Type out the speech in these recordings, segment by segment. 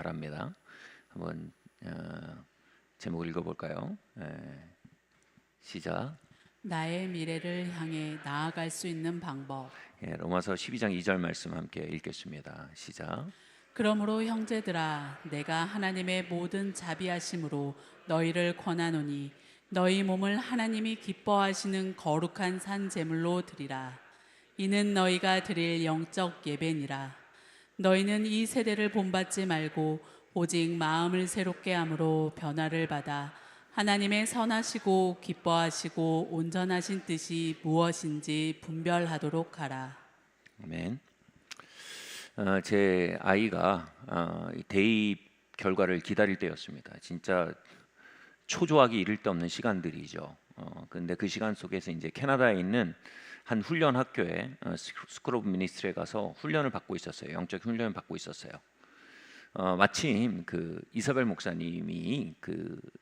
바랍니다. 한번 제목 읽어볼까요? 시작. 나의 미래를 향해 나아갈 수 있는 방법. 로마서 12장 2절 말씀 함께 읽겠습니다. 시작. 그러므로 형제들아, 내가 하나님의 모든 자비하심으로 너희를 권하노니 너희 몸을 하나님이 기뻐하시는 거룩한 산 제물로 드리라. 이는 너희가 드릴 영적 예배니라. 너희는 이 세대를 본받지 말고 오직 마음을 새롭게 함으로 변화를 받아 하나님의 선하시고 기뻐하시고 온전하신 뜻이 무엇인지 분별하도록 하라. 아멘. 제 아이가 대입 결과를 기다릴 때였습니다. 진짜 초조하기 이를 데 없는 시간들이죠. 근데 그 시간 속에서 이제 캐나다에 있는 한 훈련 학교에 스쿨 오브 미니스트리에 가서 훈련을 받고 있었어요. 영적 훈련을 받고 있었어요. 마침 그 이사벨 목사님이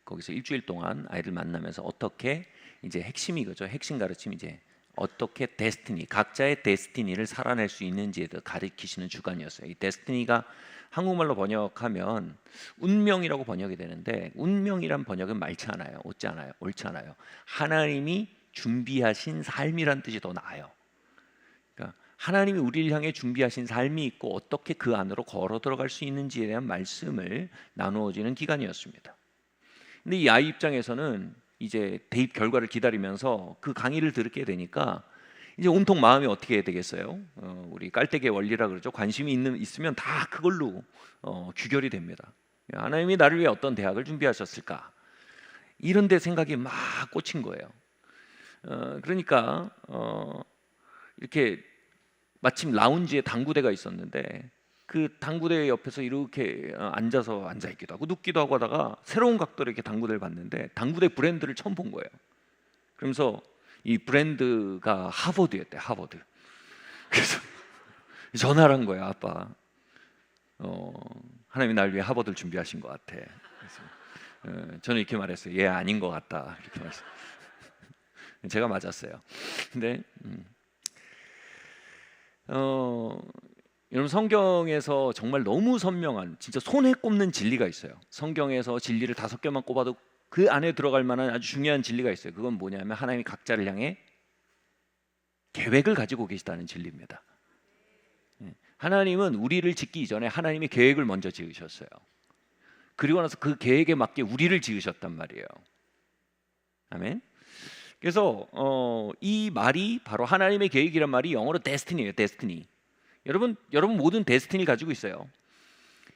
거기서 일주일 동안 아이들 만나면서 어떻게 이제 핵심이 그죠. 핵심 가르침 이제 어떻게 각자의 데스티니를 살아낼 수 있는지에 대해 가르치시는 주간이었어요. 이 데스티니가 한국말로 번역하면 운명이라고 번역이 되는데 운명이란 번역은 옳지 않아요. 하나님이 준비하신 삶이란 뜻이 더 나아요. 그러니까 하나님이 우리를 향해 준비하신 삶이 있고 어떻게 그 안으로 걸어 들어갈 수 있는지에 대한 말씀을 나누어지는 기간이었습니다. 근데 이 아이 입장에서는 이제 대입 결과를 기다리면서 그 강의를 듣게 되니까 이제 온통 마음이 어떻게 해야 되겠어요? 우리 깔때기의 원리라 그러죠. 관심이 있으면 다 그걸로 규결이 됩니다. 하나님이 나를 위해 어떤 대학을 준비하셨을까? 이런 데 생각이 막 꽂힌 거예요. 그러니까 이렇게 마침 라운지에 당구대가 있었는데 그 당구대 옆에서 이렇게 앉아 있기도 하고 눕기도 하고 하다가 새로운 각도로 이렇게 당구대를 봤는데 당구대 브랜드를 처음 본 거예요. 그러면서 이 브랜드가 하버드였대. 하버드. 그래서 전화를 한 거예요. 아빠, 하나님이 날 위해 하버드를 준비하신 것 같아. 그래서 저는 이렇게 말했어요. 얘 아닌 것 같다. 이렇게 말했어요. 제가 맞았어요. 근데 여러분 성경에서 정말 너무 선명한 진짜 손에 꼽는 진리가 있어요. 성경에서 진리를 5개만 꼽아도 그 안에 들어갈 만한 아주 중요한 진리가 있어요. 그건 뭐냐면 하나님이 각자를 향해 계획을 가지고 계시다는 진리입니다. 하나님은 우리를 짓기 이전에 하나님이 계획을 먼저 지으셨어요. 그리고 나서 그 계획에 맞게 우리를 지으셨단 말이에요. 아멘. 그래서 이 말이 바로 하나님의 계획이란 말이 영어로 데스티니예요. 데스티니. 여러분 모든 데스티니를 가지고 있어요.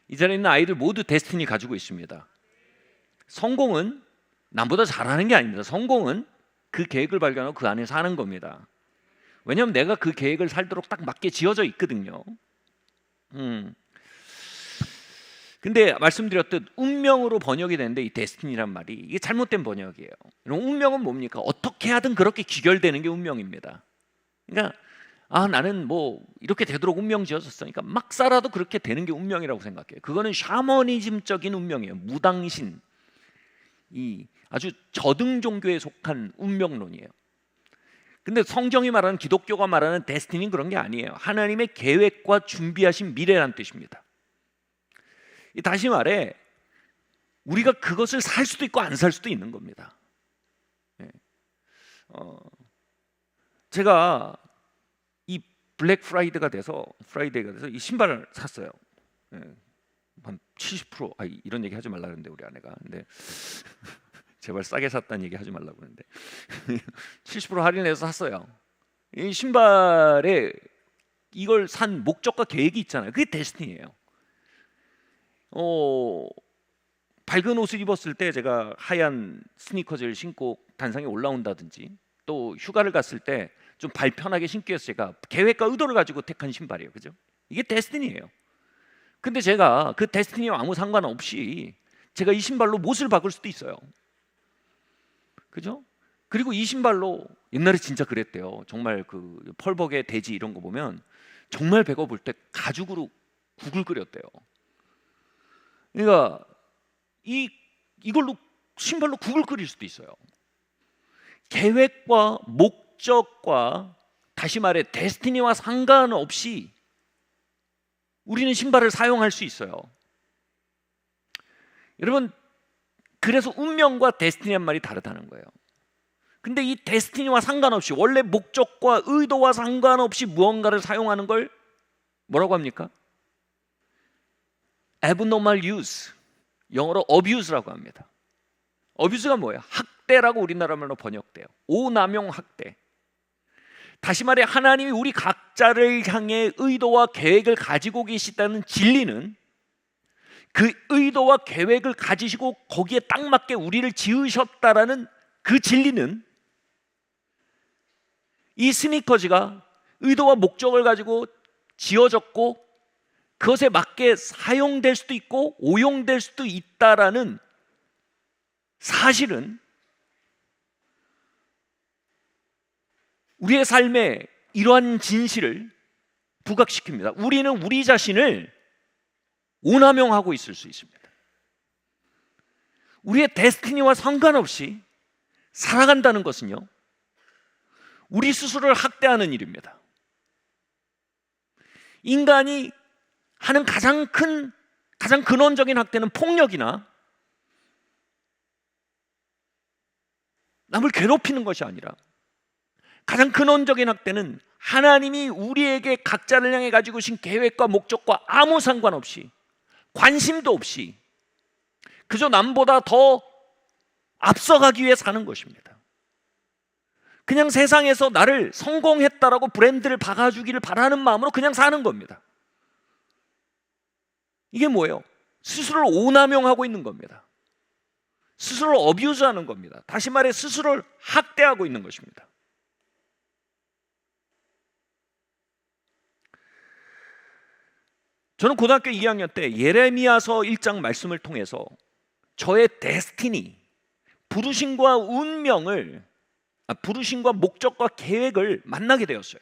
이 자리에 있는 아이들 모두 데스티니 가지고 있습니다. 성공은 남보다 잘하는 게 아닙니다. 성공은 그 계획을 발견하고 그 안에 사는 겁니다. 왜냐하면 내가 그 계획을 살도록 딱 맞게 지어져 있거든요. 근데 말씀드렸듯 운명으로 번역이 되는데 이 데스티니란 말이 이게 잘못된 번역이에요. 운명은 뭡니까? 어떻게 하든 그렇게 귀결되는 게 운명입니다. 그러니까 나는 뭐 이렇게 되도록 운명 지어졌으니까 막 살아도 그렇게 되는 게 운명이라고 생각해요. 그거는 샤머니즘적인 운명이에요. 무당신, 이 아주 저등 종교에 속한 운명론이에요. 근데 성경이 말하는 기독교가 말하는 데스티니는 그런 게 아니에요. 하나님의 계획과 준비하신 미래란 뜻입니다. 다시 말해 우리가 그것을 살 수도 있고 안 살 수도 있는 겁니다. 제가 이 블랙 프라이데이가 돼서 이 신발을 샀어요. 한 70% 이런 얘기 하지 말라 그랬는데 우리 아내가 근데 제발 싸게 샀다는 얘기 하지 말라고 그러는데 70% 할인해서 샀어요. 이 신발에 이걸 산 목적과 계획이 있잖아요. 그게 데스티니예요. 밝은 옷을 입었을 때 제가 하얀 스니커즈를 신고 단상에 올라온다든지 또 휴가를 갔을 때 좀 발 편하게 신기 위해서 제가 계획과 의도를 가지고 택한 신발이에요. 그죠? 이게 데스티니예요. 근데 제가 그 데스티니와 아무 상관없이 제가 이 신발로 못을 박을 수도 있어요. 그죠? 그리고 이 신발로 옛날에 진짜 그랬대요. 정말 그 펄벅의 돼지 이런 거 보면 정말 배가 불 때 가죽으로 국을 끓였대요. 그러니까 이걸로 신발로 국을 끓일 수도 있어요. 계획과 목적과 다시 말해 데스티니와 상관없이 우리는 신발을 사용할 수 있어요. 여러분, 그래서 운명과 데스티니란 말이 다르다는 거예요. 근데 이 데스티니와 상관없이, 원래 목적과 의도와 상관없이 무언가를 사용하는 걸 뭐라고 합니까? abnormal use, 영어로 abuse라고 합니다. abuse가 뭐예요? 학대라고 우리나라 말로 번역돼요. 오남용 학대. 다시 말해, 하나님이 우리 각자를 향해 의도와 계획을 가지고 계시다는 진리는, 그 의도와 계획을 가지시고 거기에 딱 맞게 우리를 지으셨다라는 그 진리는, 이 스니커즈가 의도와 목적을 가지고 지어졌고 그것에 맞게 사용될 수도 있고 오용될 수도 있다라는 사실은 우리의 삶에 이러한 진실을 부각시킵니다. 우리는 우리 자신을 오남용하고 있을 수 있습니다. 우리의 데스티니와 상관없이 살아간다는 것은요, 우리 스스로를 학대하는 일입니다. 인간이 하는 가장 근원적인 학대는 폭력이나 남을 괴롭히는 것이 아니라, 가장 근원적인 학대는 하나님이 우리에게 각자를 향해 가지고 계신 계획과 목적과 아무 상관없이, 관심도 없이 그저 남보다 더 앞서가기 위해 사는 것입니다. 그냥 세상에서 나를 성공했다라고 브랜드를 박아주기를 바라는 마음으로 그냥 사는 겁니다. 이게 뭐예요? 스스로를 오남용하고 있는 겁니다. 스스로를 어뷰즈하는 겁니다. 다시 말해, 스스로를 학대하고 있는 것입니다. 저는 고등학교 2학년 때 예레미야서 1장 말씀을 통해서 저의 데스티니, 부르심과 운명을, 부르심과 목적과 계획을 만나게 되었어요.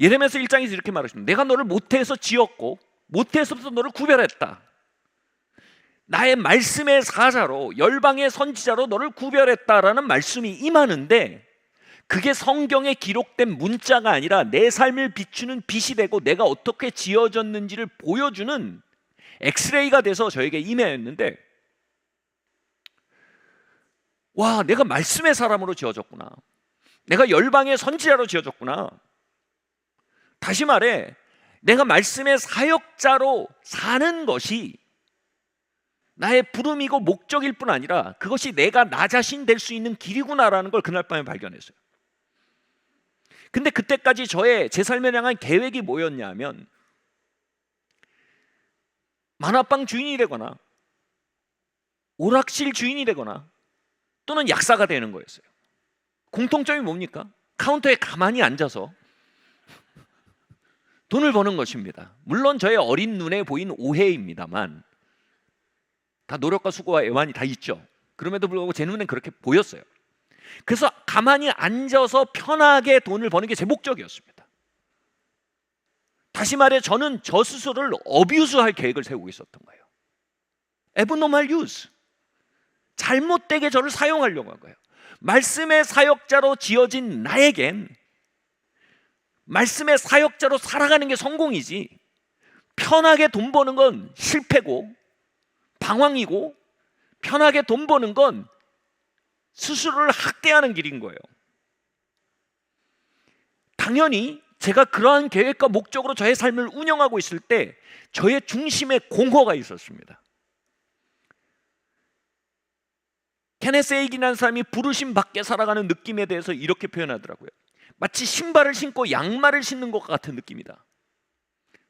예레미야서 1장에서 이렇게 말하십니다. 내가 너를 모태에서 지었고 모태에서부터 너를 구별했다. 나의 말씀의 사자로, 열방의 선지자로 너를 구별했다라는 말씀이 임하는데, 그게 성경에 기록된 문자가 아니라 내 삶을 비추는 빛이 되고 내가 어떻게 지어졌는지를 보여주는 엑스레이가 돼서 저에게 임했는데, 와, 내가 말씀의 사람으로 지어졌구나. 내가 열방의 선지자로 지어졌구나. 다시 말해, 내가 말씀의 사역자로 사는 것이 나의 부름이고 목적일 뿐 아니라 그것이 내가 나 자신 될 수 있는 길이구나라는 걸 그날 밤에 발견했어요. 근데 그때까지 제 삶을 향한 계획이 뭐였냐면, 만화방 주인이 되거나 오락실 주인이 되거나 또는 약사가 되는 거였어요. 공통점이 뭡니까? 카운터에 가만히 앉아서 돈을 버는 것입니다. 물론 저의 어린 눈에 보인 오해입니다만, 다 노력과 수고와 애환이 다 있죠. 그럼에도 불구하고 제 눈엔 그렇게 보였어요. 그래서 가만히 앉아서 편하게 돈을 버는 게 제 목적이었습니다. 다시 말해, 저는 저 스스로를 어뷰스할 계획을 세우고 있었던 거예요. abnormal use, 잘못되게 저를 사용하려고 한 거예요. 말씀의 사역자로 지어진 나에겐 말씀의 사역자로 살아가는 게 성공이지, 편하게 돈 버는 건 실패고 방황이고, 편하게 돈 버는 건 스스로를 학대하는 길인 거예요. 당연히 제가 그러한 계획과 목적으로 저의 삶을 운영하고 있을 때 저의 중심에 공허가 있었습니다. 케네스 에이긴이라는 사람이 부르심 밖에 살아가는 느낌에 대해서 이렇게 표현하더라고요. 마치 신발을 신고 양말을 신는 것 같은 느낌이다.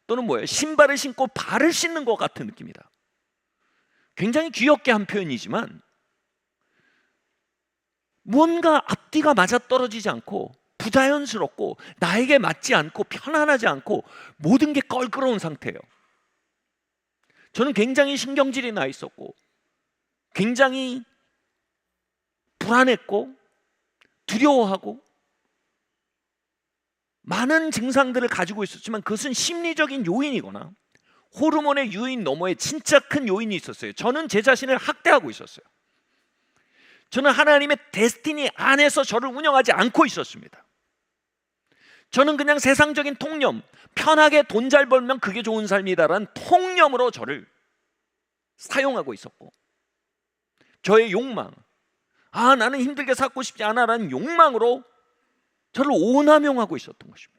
또는 뭐예요? 신발을 신고 발을 씻는 것 같은 느낌이다. 굉장히 귀엽게 한 표현이지만, 뭔가 앞뒤가 맞아떨어지지 않고 부자연스럽고 나에게 맞지 않고 편안하지 않고 모든 게 껄끄러운 상태예요. 저는 굉장히 신경질이 나 있었고 굉장히 불안했고 두려워하고 많은 증상들을 가지고 있었지만, 그것은 심리적인 요인이거나 호르몬의 요인 너머에 진짜 큰 요인이 있었어요. 저는 제 자신을 학대하고 있었어요. 저는 하나님의 데스티니 안에서 저를 운영하지 않고 있었습니다. 저는 그냥 세상적인 통념, 편하게 돈 잘 벌면 그게 좋은 삶이다라는 통념으로 저를 사용하고 있었고, 저의 욕망, 나는 힘들게 살고 싶지 않아라는 욕망으로 저를 오남용하고 있었던 것입니다.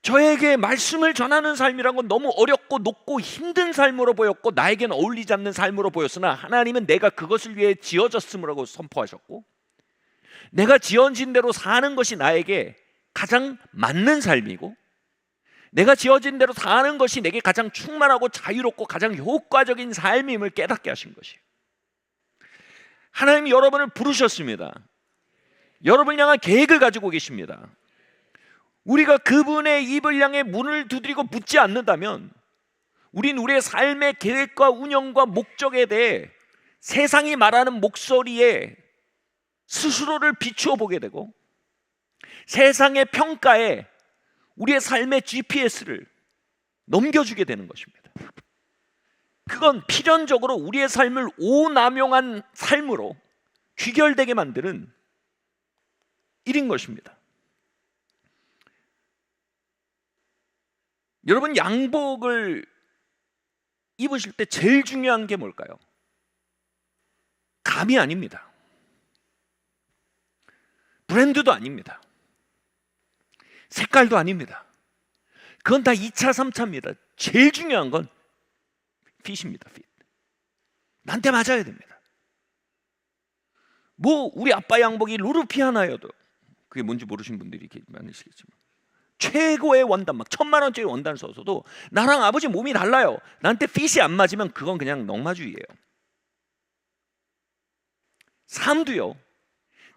저에게 말씀을 전하는 삶이란 건 너무 어렵고 높고 힘든 삶으로 보였고 나에게는 어울리지 않는 삶으로 보였으나, 하나님은 내가 그것을 위해 지어졌음이라고 선포하셨고, 내가 지어진 대로 사는 것이 나에게 가장 맞는 삶이고, 내가 지어진 대로 사는 것이 내게 가장 충만하고 자유롭고 가장 효과적인 삶임을 깨닫게 하신 것이에요. 하나님이 여러분을 부르셨습니다. 여러분을 향한 계획을 가지고 계십니다. 우리가 그분의 입을 향해 문을 두드리고 묻지 않는다면 우린 우리의 삶의 계획과 운영과 목적에 대해 세상이 말하는 목소리에 스스로를 비추어 보게 되고, 세상의 평가에 우리의 삶의 GPS를 넘겨주게 되는 것입니다. 그건 필연적으로 우리의 삶을 오남용한 삶으로 귀결되게 만드는 일인 것입니다. 여러분, 양복을 입으실 때 제일 중요한 게 뭘까요? 감이 아닙니다. 브랜드도 아닙니다. 색깔도 아닙니다. 그건 다 2차, 3차입니다. 제일 중요한 건 핏입니다. 핏. 나한테 맞아야 됩니다. 우리 아빠 양복이 루루피 하나여도, 그게 뭔지 모르신 분들이 많으시겠지만, 최고의 원단, 막 1,000만 원짜리 원단을 써서도 나랑 아버지 몸이 달라요. 나한테 핏이 안 맞으면 그건 그냥 넉마주의예요. 삶도요,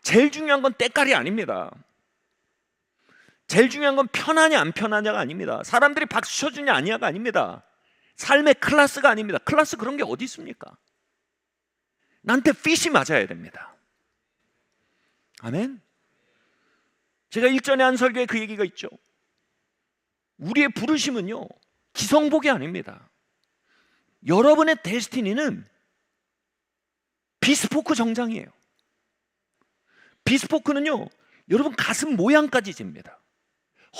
제일 중요한 건 때깔이 아닙니다. 제일 중요한 건 편하냐 안 편하냐가 아닙니다. 사람들이 박수 쳐주냐 아니냐가 아닙니다. 삶의 클래스가 아닙니다. 클래스 그런 게 어디 있습니까? 나한테 핏이 맞아야 됩니다. 아멘. 제가 일전에 한 설교에 그 얘기가 있죠. 우리의 부르심은요, 기성복이 아닙니다. 여러분의 데스티니는 비스포크 정장이에요. 비스포크는요, 여러분 가슴 모양까지 됩니다.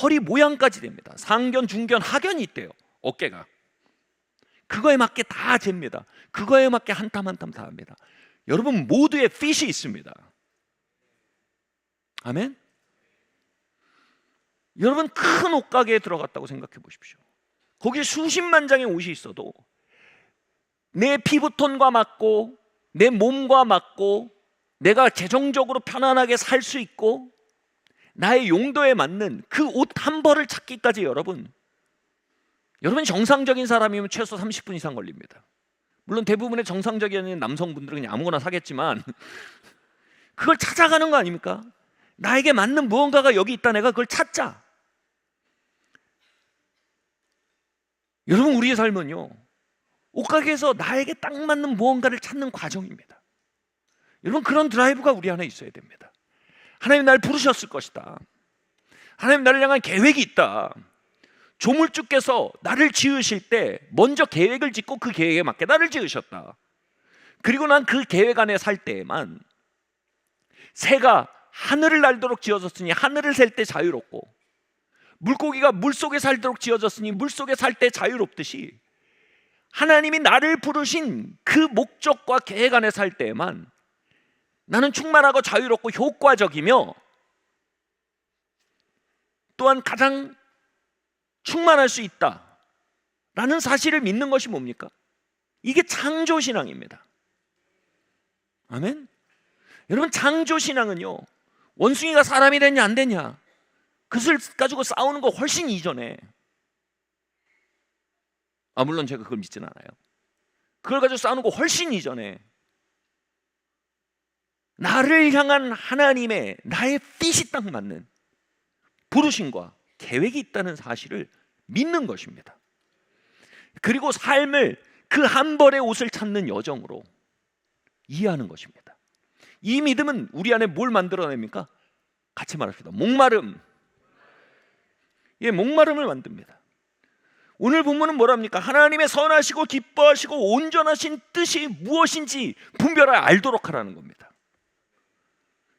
허리 모양까지 됩니다. 상견, 중견, 하견이 있대요. 어깨가. 그거에 맞게 다 잽니다. 그거에 맞게 한 땀 한 땀 다 합니다. 여러분 모두의 핏이 있습니다. 아멘. 여러분 큰 옷가게에 들어갔다고 생각해 보십시오. 거기에 수십만 장의 옷이 있어도 내 피부톤과 맞고 내 몸과 맞고 내가 재정적으로 편안하게 살 수 있고 나의 용도에 맞는 그 옷 한 벌을 찾기까지 여러분 정상적인 사람이면 최소 30분 이상 걸립니다. 물론 대부분의 정상적인 남성분들은 그냥 아무거나 사겠지만 그걸 찾아가는 거 아닙니까? 나에게 맞는 무언가가 여기 있다, 내가 그걸 찾자. 여러분 우리의 삶은요, 옷가게에서 나에게 딱 맞는 무언가를 찾는 과정입니다. 여러분 그런 드라이브가 우리 안에 있어야 됩니다. 하나님 나를 부르셨을 것이다. 하나님 나를 향한 계획이 있다. 조물주께서 나를 지으실 때 먼저 계획을 짓고 그 계획에 맞게 나를 지으셨다. 그리고 난 그 계획 안에 살 때에만 새가 하늘을 날도록 지어졌으니 하늘을 셀 때 자유롭고, 물고기가 물속에 살도록 지어졌으니 물속에 살 때 자유롭듯이 하나님이 나를 부르신 그 목적과 계획 안에 살 때에만 나는 충만하고 자유롭고 효과적이며 또한 가장 충만할 수 있다라는 사실을 믿는 것이 뭡니까? 이게 창조신앙입니다. 아멘. 여러분 창조신앙은요, 원숭이가 사람이 됐냐 안 됐냐 그것을 가지고 싸우는 거 훨씬 이전에, 물론 제가 그걸 믿진 않아요. 그걸 가지고 싸우는 거 훨씬 이전에 나를 향한 하나님의 나의 핏이 딱 맞는 부르심과 계획이 있다는 사실을 믿는 것입니다. 그리고 삶을 그 한 벌의 옷을 찾는 여정으로 이해하는 것입니다. 이 믿음은 우리 안에 뭘 만들어냅니까? 같이 말합시다. 목마름. 목마름을 만듭니다. 오늘 본문은 뭐랍니까? 하나님의 선하시고 기뻐하시고 온전하신 뜻이 무엇인지 분별하여 알도록 하라는 겁니다.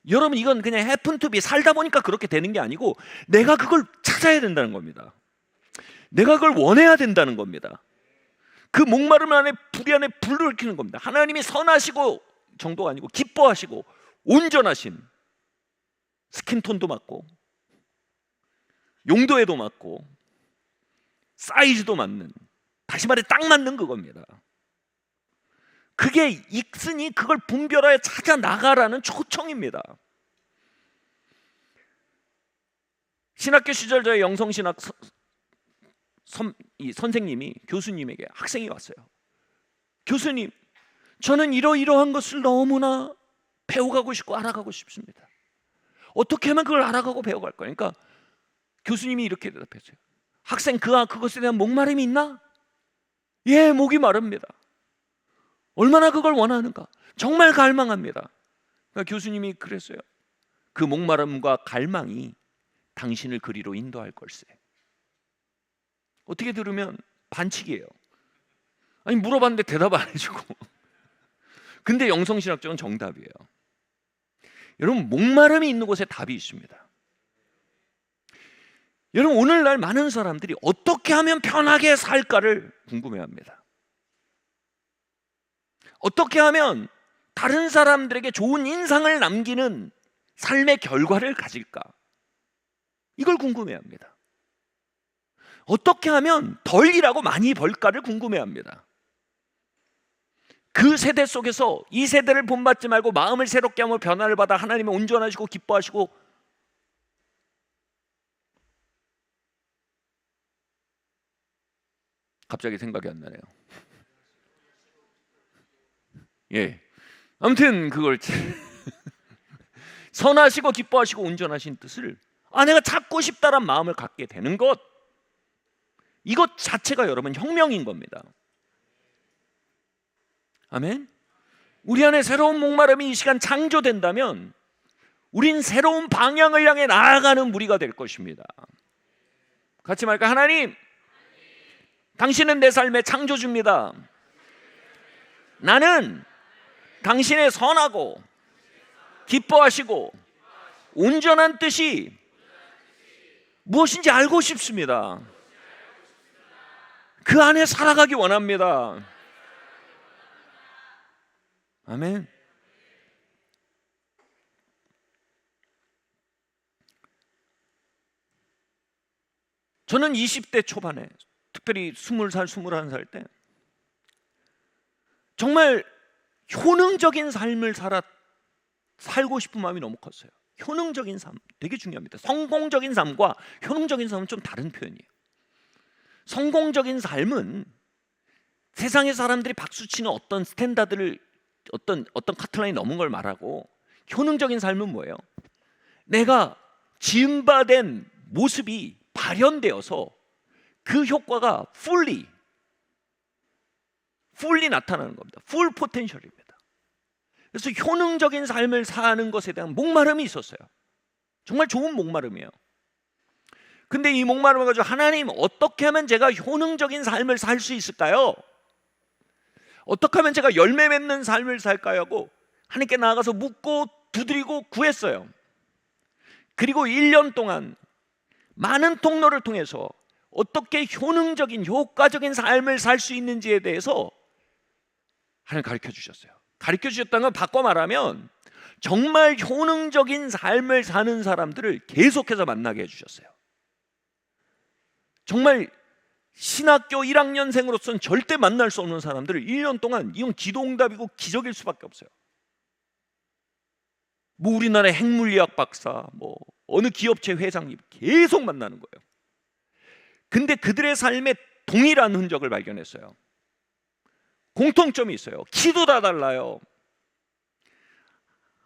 여러분 이건 그냥 happen to be, 살다 보니까 그렇게 되는 게 아니고 내가 그걸 찾아야 된다는 겁니다. 내가 그걸 원해야 된다는 겁니다. 그 목마름 안에 불이 안에 불을 켜는 겁니다. 하나님이 선하시고 정도가 아니고 기뻐하시고 온전하신, 스킨톤도 맞고 용도에도 맞고 사이즈도 맞는, 다시 말해 딱 맞는 그겁니다. 그게 있으니 그걸 분별하여 찾아 나가라는 초청입니다. 신학교 시절 저의 영성신학 선생님이 교수님에게 학생이 왔어요. 교수님, 저는 이러이러한 것을 너무나 배워가고 싶고 알아가고 싶습니다. 어떻게 하면 그걸 알아가고 배워갈 거예요? 그러니까 교수님이 이렇게 대답했어요. 학생, 그것에 대한 목마름이 있나? 예, 목이 마릅니다. 얼마나 그걸 원하는가? 정말 갈망합니다. 그러니까 교수님이 그랬어요. 그 목마름과 갈망이 당신을 그리로 인도할 걸세. 어떻게 들으면 반칙이에요. 아니, 물어봤는데 대답 안 해주고. 근데 영성신학적은 정답이에요. 여러분, 목마름이 있는 곳에 답이 있습니다. 여러분, 오늘날 많은 사람들이 어떻게 하면 편하게 살까를 궁금해합니다. 어떻게 하면 다른 사람들에게 좋은 인상을 남기는 삶의 결과를 가질까? 이걸 궁금해합니다. 어떻게 하면 덜 일하고 많이 벌까를 궁금해합니다. 그 세대 속에서 이 세대를 본받지 말고 마음을 새롭게 하며 변화를 받아 하나님의 온전하시고 기뻐하시고, 갑자기 생각이 안 나네요. 예, 아무튼 그걸 선하시고 기뻐하시고 온전하신 뜻을 내가 찾고 싶다란 마음을 갖게 되는 것, 이것 자체가 여러분 혁명인 겁니다. 아멘. 우리 안에 새로운 목마름이 이 시간 창조된다면 우린 새로운 방향을 향해 나아가는 무리가 될 것입니다. 같이 말까? 하나님, 당신은 내 삶의 창조주입니다. 나는 당신의 선하고 기뻐하시고 온전한 뜻이 무엇인지 알고 싶습니다. 그 안에 살아가기 원합니다. 아멘. 저는 20대 초반에, 특별히 20살, 21살 때 정말 효능적인 삶을 살고 싶은 마음이 너무 컸어요. 효능적인 삶 되게 중요합니다. 성공적인 삶과 효능적인 삶은 좀 다른 표현이에요. 성공적인 삶은 세상의 사람들이 박수치는 어떤 스탠다드를, 어떤 카트라인이 넘은 걸 말하고, 효능적인 삶은 뭐예요? 내가 지음바된 모습이 발현되어서 그 효과가 fully 나타나는 겁니다. full potential입니다. 그래서 효능적인 삶을 사는 것에 대한 목마름이 있었어요. 정말 좋은 목마름이에요. 근데 이 목마름을 가지고 하나님, 어떻게 하면 제가 효능적인 삶을 살 수 있을까요? 어떻게 하면 제가 열매 맺는 삶을 살까요? 하고 하나님께 나아가서 묻고 두드리고 구했어요. 그리고 1년 동안 많은 통로를 통해서 어떻게 효능적인 효과적인 삶을 살 수 있는지에 대해서 하나님 가르쳐 주셨어요. 가르쳐 주셨다는 건 바꿔 말하면 정말 효능적인 삶을 사는 사람들을 계속해서 만나게 해주셨어요. 정말 신학교 1학년생으로서는 절대 만날 수 없는 사람들을 1년 동안, 이건 기도응답이고 기적일 수밖에 없어요. 뭐 우리나라의 핵물리학 박사, 뭐 어느 기업체 회장님 계속 만나는 거예요. 근데 그들의 삶에 동일한 흔적을 발견했어요. 공통점이 있어요. 키도 다 달라요.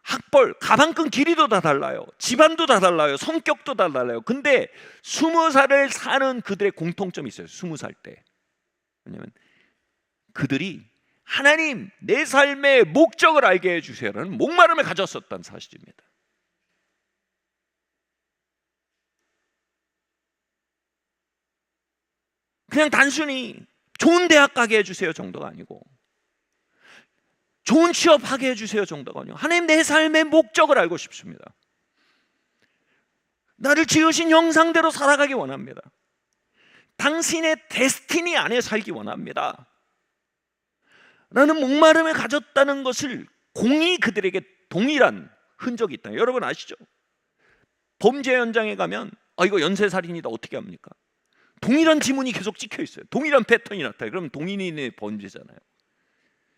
학벌, 가방끈 길이도 다 달라요. 집안도 다 달라요. 성격도 다 달라요. 근데 20살을 사는 그들의 공통점이 있어요. 20살 때. 왜냐하면 그들이 하나님, 내 삶의 목적을 알게 해주세요라는 목마름을 가졌었다는 사실입니다. 그냥 단순히 좋은 대학 가게 해주세요 정도가 아니고, 좋은 취업하게 해주세요 정도가 아니고, 하나님, 내 삶의 목적을 알고 싶습니다. 나를 지으신 형상대로 살아가기 원합니다. 당신의 데스티니 안에 살기 원합니다. 라는 목마름을 가졌다는 것을 공히 그들에게 동일한 흔적이 있다. 여러분 아시죠? 범죄 현장에 가면 이거 연쇄살인이다 어떻게 합니까? 동일한 지문이 계속 찍혀 있어요. 동일한 패턴이 나타나요. 그럼 동일인의 범죄잖아요.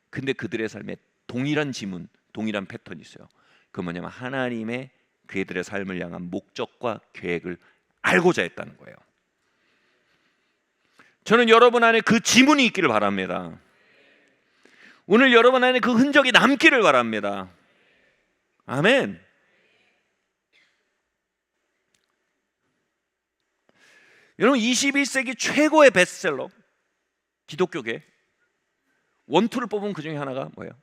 근데 그들의 삶에 동일한 지문, 동일한 패턴이 있어요. 그 뭐냐면 하나님의 그들의 삶을 향한 목적과 계획을 알고자 했다는 거예요. 저는 여러분 안에 그 지문이 있기를 바랍니다. 오늘 여러분 안에 그 흔적이 남기를 바랍니다. 아멘. 여러분 21세기 최고의 베스트셀러 기독교계 원투를 뽑은 그 중에 하나가 뭐예요?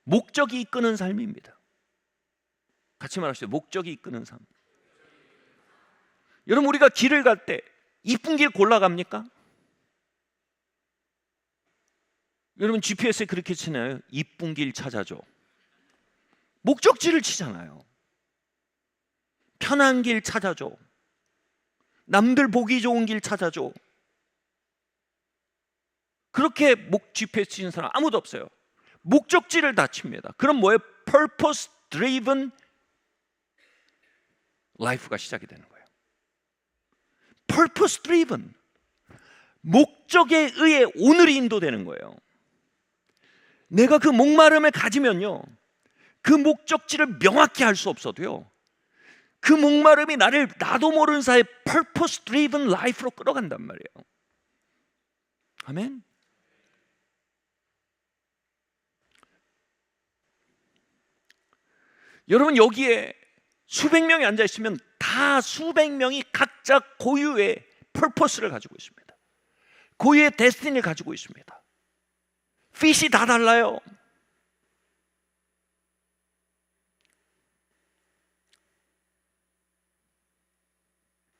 목적이 이끄는 삶입니다. 같이 말하시죠. 목적이 이끄는 삶. 여러분 우리가 길을 갈 때 이쁜 길 골라갑니까? 여러분 GPS에 그렇게 치나요? 이쁜 길 찾아줘. 목적지를 치잖아요. 편한 길 찾아줘. 남들 보기 좋은 길 찾아줘. 그렇게 GPS 치는 사람 아무도 없어요. 목적지를 다 칩니다. 그럼 뭐예요? Purpose driven life가 시작이 되는 거예요. Purpose driven. 목적에 의해 오늘이 인도되는 거예요. 내가 그 목마름을 가지면요, 그 목적지를 명확히 할 수 없어도요, 그 목마름이 나를 나도 모르는 사이에 purpose driven life로 끌어간단 말이에요. 아멘. 여러분 여기에 수백 명이 앉아 있으면 다 수백 명이 각자 고유의 purpose를 가지고 있습니다. 고유의 destiny를 가지고 있습니다. 핏이 다 달라요.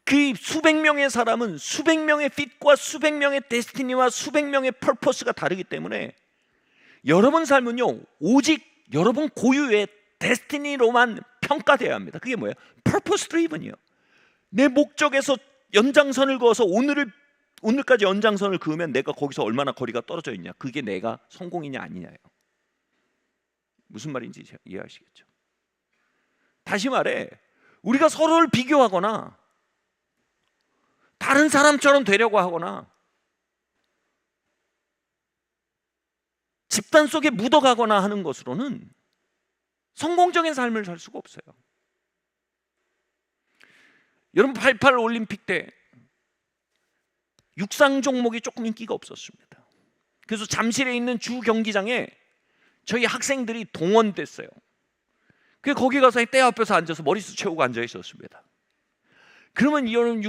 그 수백 명의 사람은 수백 명의 핏과 수백 명의 데스티니와 수백 명의 퍼포스가 다르기 때문에 여러분 삶은요 오직 여러분 고유의 데스티니로만 평가돼야 합니다. 그게 뭐예요? 퍼포스 드리븐이요. 내 목적에서 연장선을 그어서 오늘까지 연장선을 그으면 내가 거기서 얼마나 거리가 떨어져 있냐, 그게 내가 성공이냐 아니냐예요. 무슨 말인지 이해하시겠죠? 다시 말해, 우리가 서로를 비교하거나 다른 사람처럼 되려고 하거나 집단 속에 묻어가거나 하는 것으로는 성공적인 삶을 살 수가 없어요. 여러분 88 올림픽 때 육상 종목이 조금 인기가 없었습니다. 그래서 잠실에 있는 주 경기장에 저희 학생들이 동원됐어요. 그래서 거기 가서 때 앞에서 앉아서 머리숱 채우고 앉아 있었습니다. 그러면 이런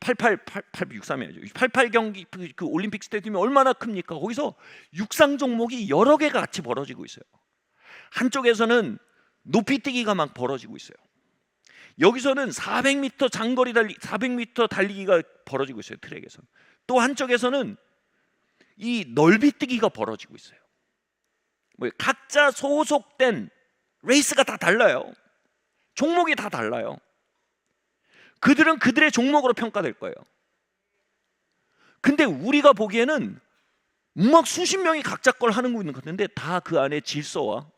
88 경기 그 올림픽 스테디움이 얼마나 큽니까? 거기서 육상 종목이 여러 개가 같이 벌어지고 있어요. 한쪽에서는 높이뛰기가 막 벌어지고 있어요. 여기서는 400m 장거리 400m 달리기가 벌어지고 있어요. 트랙에서. 또 한쪽에서는 이 넓이뛰기가 벌어지고 있어요. 각자 소속된 레이스가 다 달라요. 종목이 다 달라요. 그들은 그들의 종목으로 평가될 거예요. 근데 우리가 보기에는 막 수십 명이 각자 걸 하는 거 있는 것 같은데 다 그 안에 질서와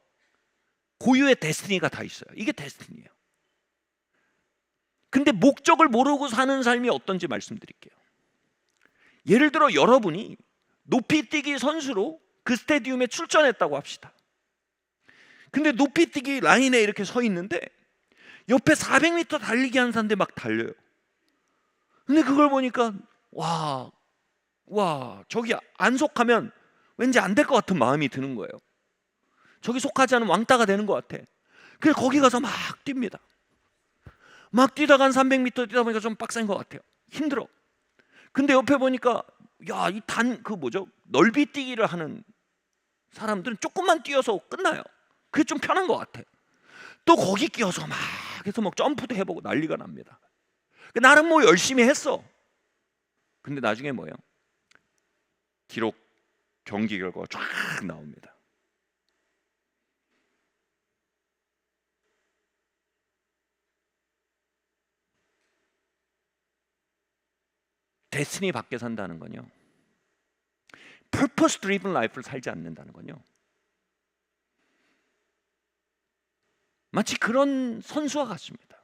고유의 데스티니가 다 있어요. 이게 데스티니예요. 근데 목적을 모르고 사는 삶이 어떤지 말씀드릴게요. 예를 들어 여러분이 높이뛰기 선수로 그 스테디움에 출전했다고 합시다. 근데 높이뛰기 라인에 이렇게 서 있는데 옆에 400m 달리기 하는 사람들 막 달려요. 근데 그걸 보니까 와 저기 안 속하면 왠지 안 될 것 같은 마음이 드는 거예요. 저기 속하지 않으면 왕따가 되는 것 같아. 그래서 거기 가서 막 뜁니다. 막 뛰다가 한 300m 뛰다 보니까 좀 빡센 것 같아요. 힘들어. 근데 옆에 보니까 넓이뛰기를 하는 사람들은 조금만 뛰어서 끝나요. 그게 좀 편한 것 같아. 또 거기 끼어서 막 해서 막 점프도 해보고 난리가 납니다. 나름 뭐 열심히 했어. 근데 나중에 뭐예요? 기록 경기 결과가 쫙 나옵니다. 데스티니 밖에 산다는 건요, purpose driven life를 살지 않는다는 건요, 마치 그런 선수와 같습니다.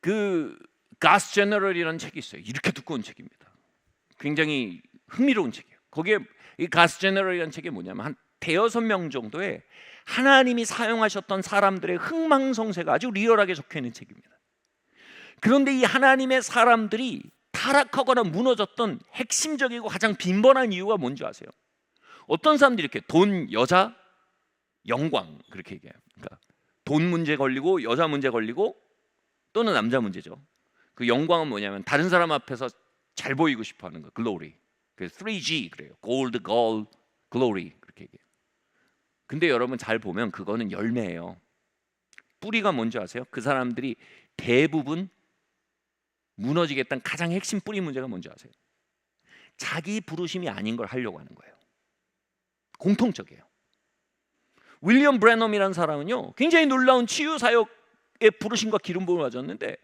그 가스 제너럴이라는 책이 있어요. 이렇게 두꺼운 책입니다. 굉장히 흥미로운 책이에요. 거기에 이 가스 제너럴이라는 책이 뭐냐면 한 대여섯 명 정도의 하나님이 사용하셨던 사람들의 흥망성쇠가 아주 리얼하게 적혀 있는 책입니다. 그런데 이 하나님의 사람들이 타락하거나 무너졌던 핵심적이고 가장 빈번한 이유가 뭔지 아세요? 어떤 사람들이 이렇게 돈, 여자, 영광 그렇게 얘기해요. 그러니까 돈 문제 걸리고 여자 문제 걸리고 또는 남자 문제죠. 그 영광은 뭐냐면 다른 사람 앞에서 잘 보이고 싶어하는 거, 글로리. 그 3G 그래요. 골드, 골, 글로리 그렇게 얘기해요. 근데 여러분 잘 보면 그거는 열매예요. 뿌리가 뭔지 아세요? 그 사람들이 대부분 무너지겠다는 가장 핵심 뿌리 문제가 뭔지 아세요? 자기 부르심이 아닌 걸 하려고 하는 거예요. 공통적이에요. 윌리엄 브래넘이라는 사람은요, 굉장히 놀라운 치유 사역의 부르심과 기름 부음을 가졌는데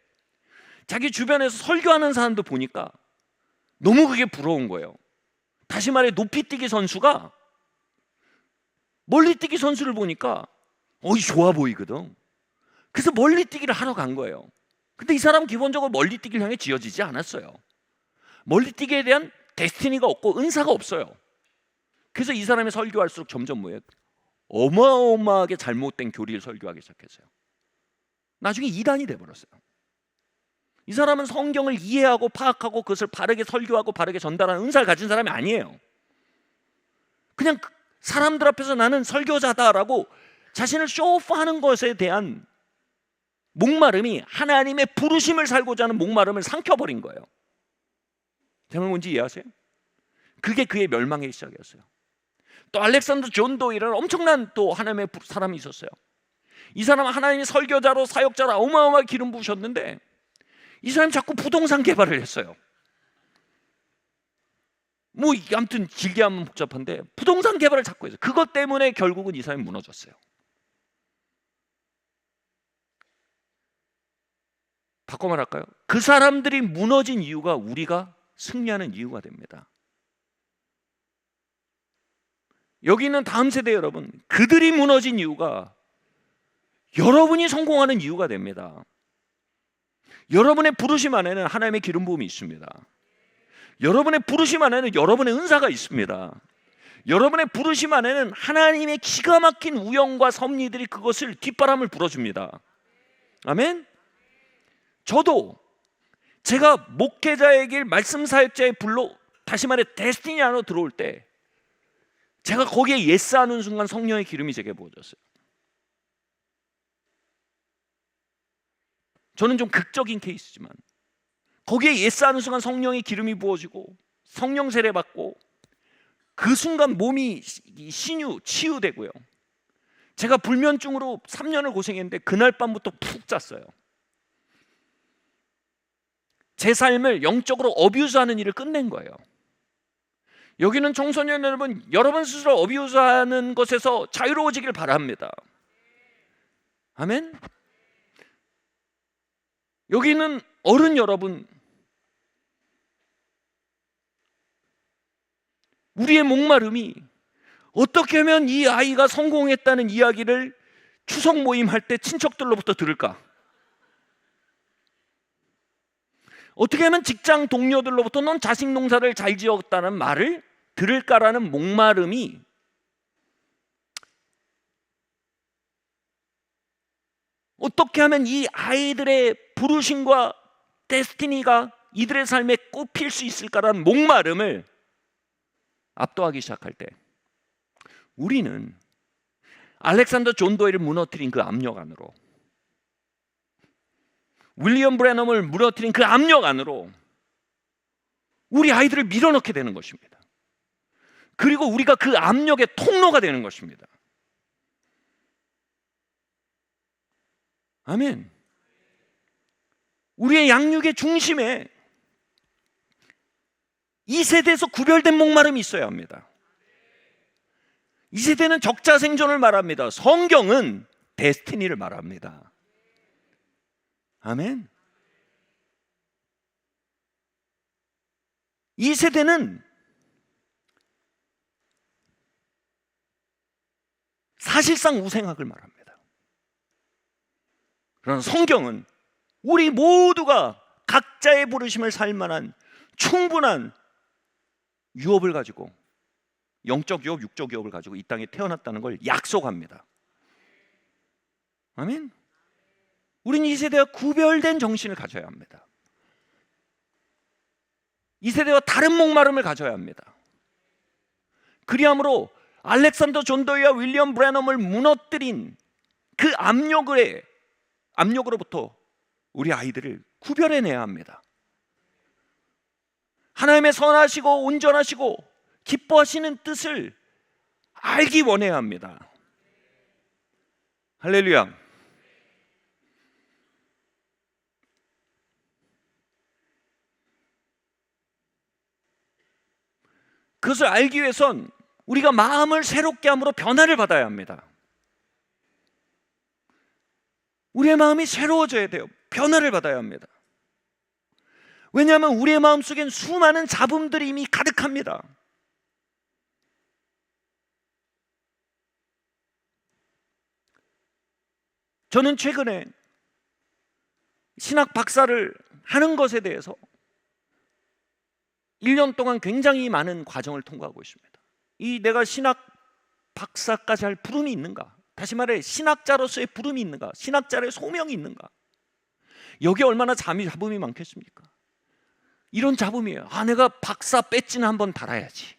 자기 주변에서 설교하는 사람도 보니까 너무 그게 부러운 거예요. 다시 말해 높이뛰기 선수가 멀리뛰기 선수를 보니까 좋아 보이거든. 그래서 멀리뛰기를 하러 간 거예요. 근데 이 사람은 기본적으로 멀리뛰기를 향해 지어지지 않았어요. 멀리뛰기에 대한 데스티니가 없고 은사가 없어요. 그래서 이 사람이 설교할수록 점점 뭐예요? 어마어마하게 잘못된 교리를 설교하기 시작했어요. 나중에 이단이 돼버렸어요. 이 사람은 성경을 이해하고 파악하고 그것을 바르게 설교하고 바르게 전달하는 은사를 가진 사람이 아니에요. 그냥 사람들 앞에서 나는 설교자다라고 자신을 쇼오프하는 것에 대한 목마름이 하나님의 부르심을 살고자 하는 목마름을 삼켜버린 거예요. 제가 뭔지 이해하세요? 그게 그의 멸망의 시작이었어요. 또 알렉산더 존 도이라는 엄청난 또 하나님의 사람이 있었어요. 이 사람은 하나님의 설교자로 사역자로 어마어마하게 기름 부으셨는데 이 사람이 자꾸 부동산 개발을 했어요. 아무튼 길게 하면 복잡한데 부동산 개발을 자꾸 했어요. 그것 때문에 결국은 이 사람이 무너졌어요. 바꿔 말할까요? 그 사람들이 무너진 이유가 우리가 승리하는 이유가 됩니다. 여기 있는 다음 세대 여러분, 그들이 무너진 이유가 여러분이 성공하는 이유가 됩니다. 여러분의 부르심 안에는 하나님의 기름 부음이 있습니다. 여러분의 부르심 안에는 여러분의 은사가 있습니다. 여러분의 부르심 안에는 하나님의 기가 막힌 우영과 섭리들이 그것을 뒷바람을 불어줍니다. 아멘. 저도 제가 목회자의 길, 말씀 사역자의 불로, 다시 말해 데스티니 안으로 들어올 때 제가 거기에 예스하는 순간 성령의 기름이 제게 부어졌어요. 저는 좀 극적인 케이스지만 거기에 예스하는 순간 성령의 기름이 부어지고 성령 세례 받고 그 순간 몸이 치유되고요. 제가 불면증으로 3년을 고생했는데 그날 밤부터 푹 잤어요. 제 삶을 영적으로 어뷰즈하는 일을 끝낸 거예요. 여기는 청소년 여러분, 여러분 스스로 어뷰즈하는 것에서 자유로워지길 바랍니다. 아멘. 여기 있는 어른 여러분, 우리의 목마름이 어떻게 하면 이 아이가 성공했다는 이야기를 추석 모임 할 때 친척들로부터 들을까? 어떻게 하면 직장 동료들로부터 넌 자식 농사를 잘 지었다는 말을 들을까라는 목마름이 어떻게 하면 이 아이들의 부르심과 데스티니가 이들의 삶에 꼽힐 수 있을까라는 목마름을 압도하기 시작할 때 우리는 알렉산더 존 도이를 무너뜨린 그 압력 안으로, 윌리엄 브래넘을 무너뜨린 그 압력 안으로 우리 아이들을 밀어넣게 되는 것입니다. 그리고 우리가 그 압력의 통로가 되는 것입니다. 아멘. 우리의 양육의 중심에 이 세대에서 구별된 목마름이 있어야 합니다. 이 세대는 적자 생존을 말합니다. 성경은 데스티니를 말합니다. 아멘. 이 세대는 사실상 우생학을 말합니다. 그러나 성경은 우리 모두가 각자의 부르심을 살 만한 충분한 유업을 가지고, 영적 유업, 육적 유업을 가지고 이 땅에 태어났다는 걸 약속합니다. 아멘. 우리는 이 세대와 구별된 정신을 가져야 합니다. 이 세대와 다른 목마름을 가져야 합니다. 그리함으로 알렉산더 존 더위와 윌리엄 브래넘을 무너뜨린 그 압력으로부터 우리 아이들을 구별해내야 합니다. 하나님의 선하시고 온전하시고 기뻐하시는 뜻을 알기 원해야 합니다. 할렐루야. 그것을 알기 위해선 우리가 마음을 새롭게 함으로 변화를 받아야 합니다. 우리의 마음이 새로워져야 돼요. 변화를 받아야 합니다. 왜냐하면 우리의 마음속엔 수많은 잡음들이 이미 가득합니다. 저는 최근에 신학 박사를 하는 것에 대해서 1년 동안 굉장히 많은 과정을 통과하고 있습니다. 이 내가 신학 박사까지 할 부름이 있는가? 다시 말해 신학자로서의 부름이 있는가? 신학자의 소명이 있는가? 여기에 얼마나 잡음이 많겠습니까? 이런 잡음이에요. 내가 박사 배지는 한번 달아야지.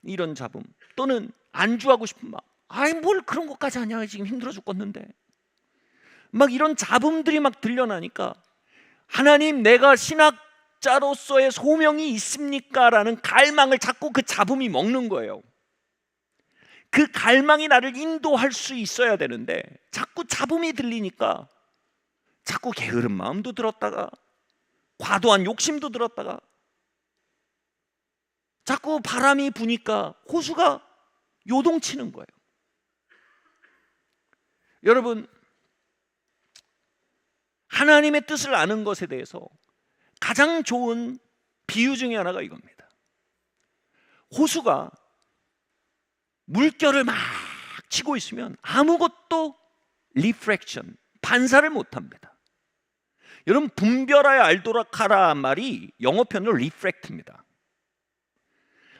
이런 잡음. 또는 안주하고 싶은 마음. 뭘 그런 것까지 하냐, 지금 힘들어 죽겠는데. 막 이런 잡음들이 막 들려나니까 하나님, 내가 신학자로서의 소명이 있습니까? 라는 갈망을 자꾸 그 잡음이 먹는 거예요. 그 갈망이 나를 인도할 수 있어야 되는데 자꾸 잡음이 들리니까 자꾸 게으른 마음도 들었다가 과도한 욕심도 들었다가 자꾸 바람이 부니까 호수가 요동치는 거예요. 여러분, 하나님의 뜻을 아는 것에 대해서 가장 좋은 비유 중에 하나가 이겁니다. 호수가 물결을 막 치고 있으면 아무것도 리프렉션, 반사를 못합니다. 여러분, 분별하여 알도록 하라 말이 영어편으로 리프렉트입니다.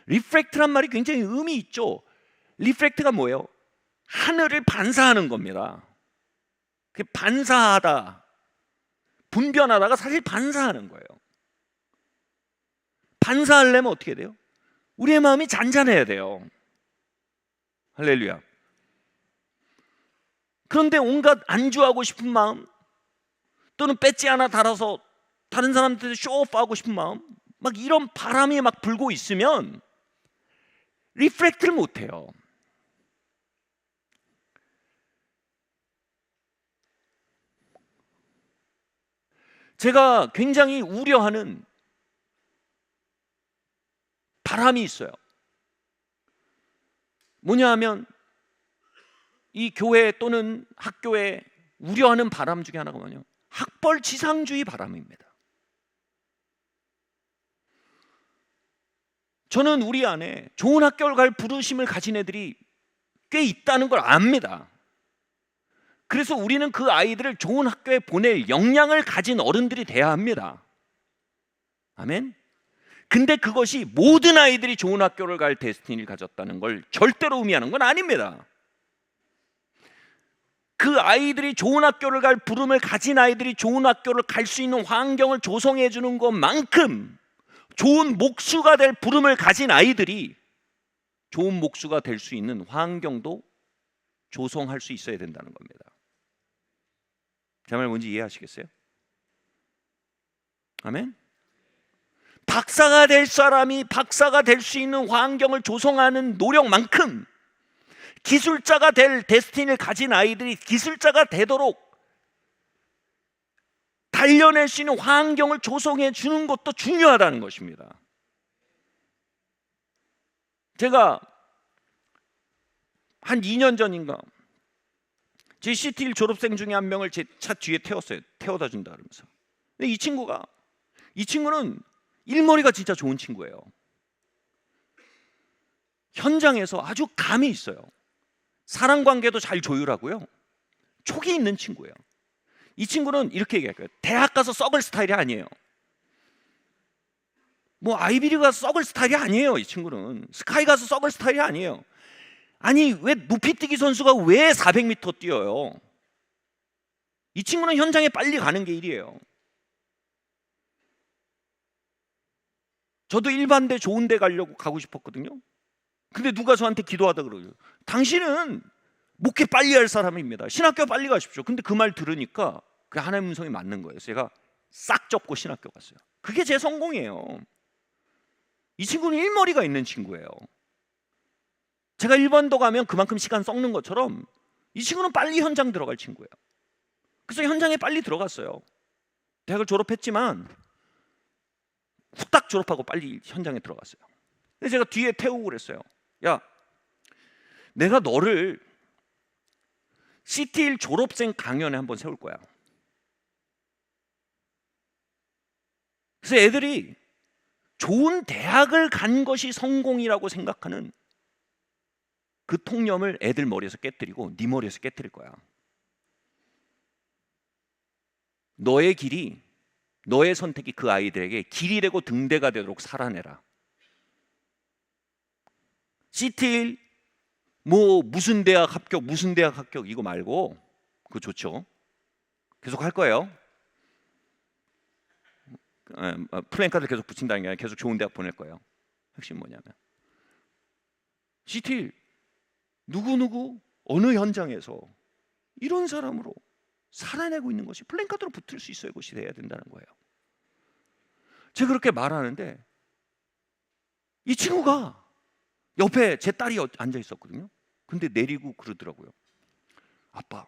리프렉트란 말이 굉장히 의미 있죠. 리프렉트가 뭐예요? 하늘을 반사하는 겁니다. 반사하다, 분변하다가 사실 반사하는 거예요. 반사하려면 어떻게 돼요? 우리의 마음이 잔잔해야 돼요. 할렐루야. 그런데 온갖 안주하고 싶은 마음, 또는 배지 하나 달아서 다른 사람들한테 쇼오프하고 싶은 마음, 막 이런 바람이 막 불고 있으면 리프렉트를 못해요. 제가 굉장히 우려하는 바람이 있어요. 뭐냐 하면 이 교회 또는 학교에 우려하는 바람 중에 하나가 뭐냐면 학벌 지상주의 바람입니다. 저는 우리 안에 좋은 학교를 갈 부르심을 가진 애들이 꽤 있다는 걸 압니다. 그래서 우리는 그 아이들을 좋은 학교에 보낼 역량을 가진 어른들이 돼야 합니다. 아멘. 근데 그것이 모든 아이들이 좋은 학교를 갈 데스티니를 가졌다는 걸 절대로 의미하는 건 아닙니다. 그 아이들이 좋은 학교를 갈 부름을 가진 아이들이 좋은 학교를 갈 수 있는 환경을 조성해 주는 것만큼 좋은 목수가 될 부름을 가진 아이들이 좋은 목수가 될 수 있는 환경도 조성할 수 있어야 된다는 겁니다. 제 말 뭔지 이해하시겠어요? 아멘. 박사가 될 사람이 박사가 될 수 있는 환경을 조성하는 노력만큼 기술자가 될 데스티니를 가진 아이들이 기술자가 되도록 단련할 수 있는 환경을 조성해 주는 것도 중요하다는 것입니다. 제가 한 2년 전인가 제 CT1 졸업생 중에 한 명을 제 차 뒤에 태웠어요. 태워다 준다 그러면서. 근데 이 친구는 일머리가 진짜 좋은 친구예요. 현장에서 아주 감이 있어요. 사람 관계도 잘 조율하고요. 촉이 있는 친구예요. 이 친구는 이렇게 얘기할 거예요. 대학 가서 썩을 스타일이 아니에요. 뭐 아이비리 가서 썩을 스타일이 아니에요. 이 친구는 스카이 가서 썩을 스타일이 아니에요. 아니 왜 높이뛰기 선수가 왜 400m 뛰어요? 이 친구는 현장에 빨리 가는 게 일이에요. 저도 일반대 좋은 데 가려고 가고 싶었거든요. 근데 누가 저한테 기도하다 그러죠. 당신은 목회 빨리 할 사람입니다. 신학교 빨리 가십시오. 근데 그 말 들으니까 그 하나님의 음성이 맞는 거예요. 제가 싹 접고 신학교 갔어요. 그게 제 성공이에요. 이 친구는 일머리가 있는 친구예요. 제가 1번도 가면 그만큼 시간 썩는 것처럼 이 친구는 빨리 현장 들어갈 친구예요. 그래서 현장에 빨리 들어갔어요. 대학을 졸업했지만 후딱 졸업하고 빨리 현장에 들어갔어요. 근데 제가 뒤에 태우고 그랬어요. 야, 내가 너를 CT1 졸업생 강연에 한번 세울 거야. 그래서 애들이 좋은 대학을 간 것이 성공이라고 생각하는 그 통념을 애들 머리에서 깨뜨리고 네 머리에서 깨뜨릴 거야. 너의 길이, 너의 선택이 그 아이들에게 길이 되고 등대가 되도록 살아내라. CT1 뭐 무슨 대학 합격 이거 말고 그거 좋죠. 계속 할 거예요. 플랜카드 계속 붙인다는 게 아니라 계속 좋은 대학 보낼 거예요. 핵심 뭐냐면 CT1 누구누구 어느 현장에서 이런 사람으로 살아내고 있는 것이 플랜카드로 붙을 수 있어야 것이 돼야 된다는 거예요. 제가 그렇게 말하는데 이 친구가 옆에 제 딸이 앉아 있었거든요. 근데 내리고 그러더라고요. 아빠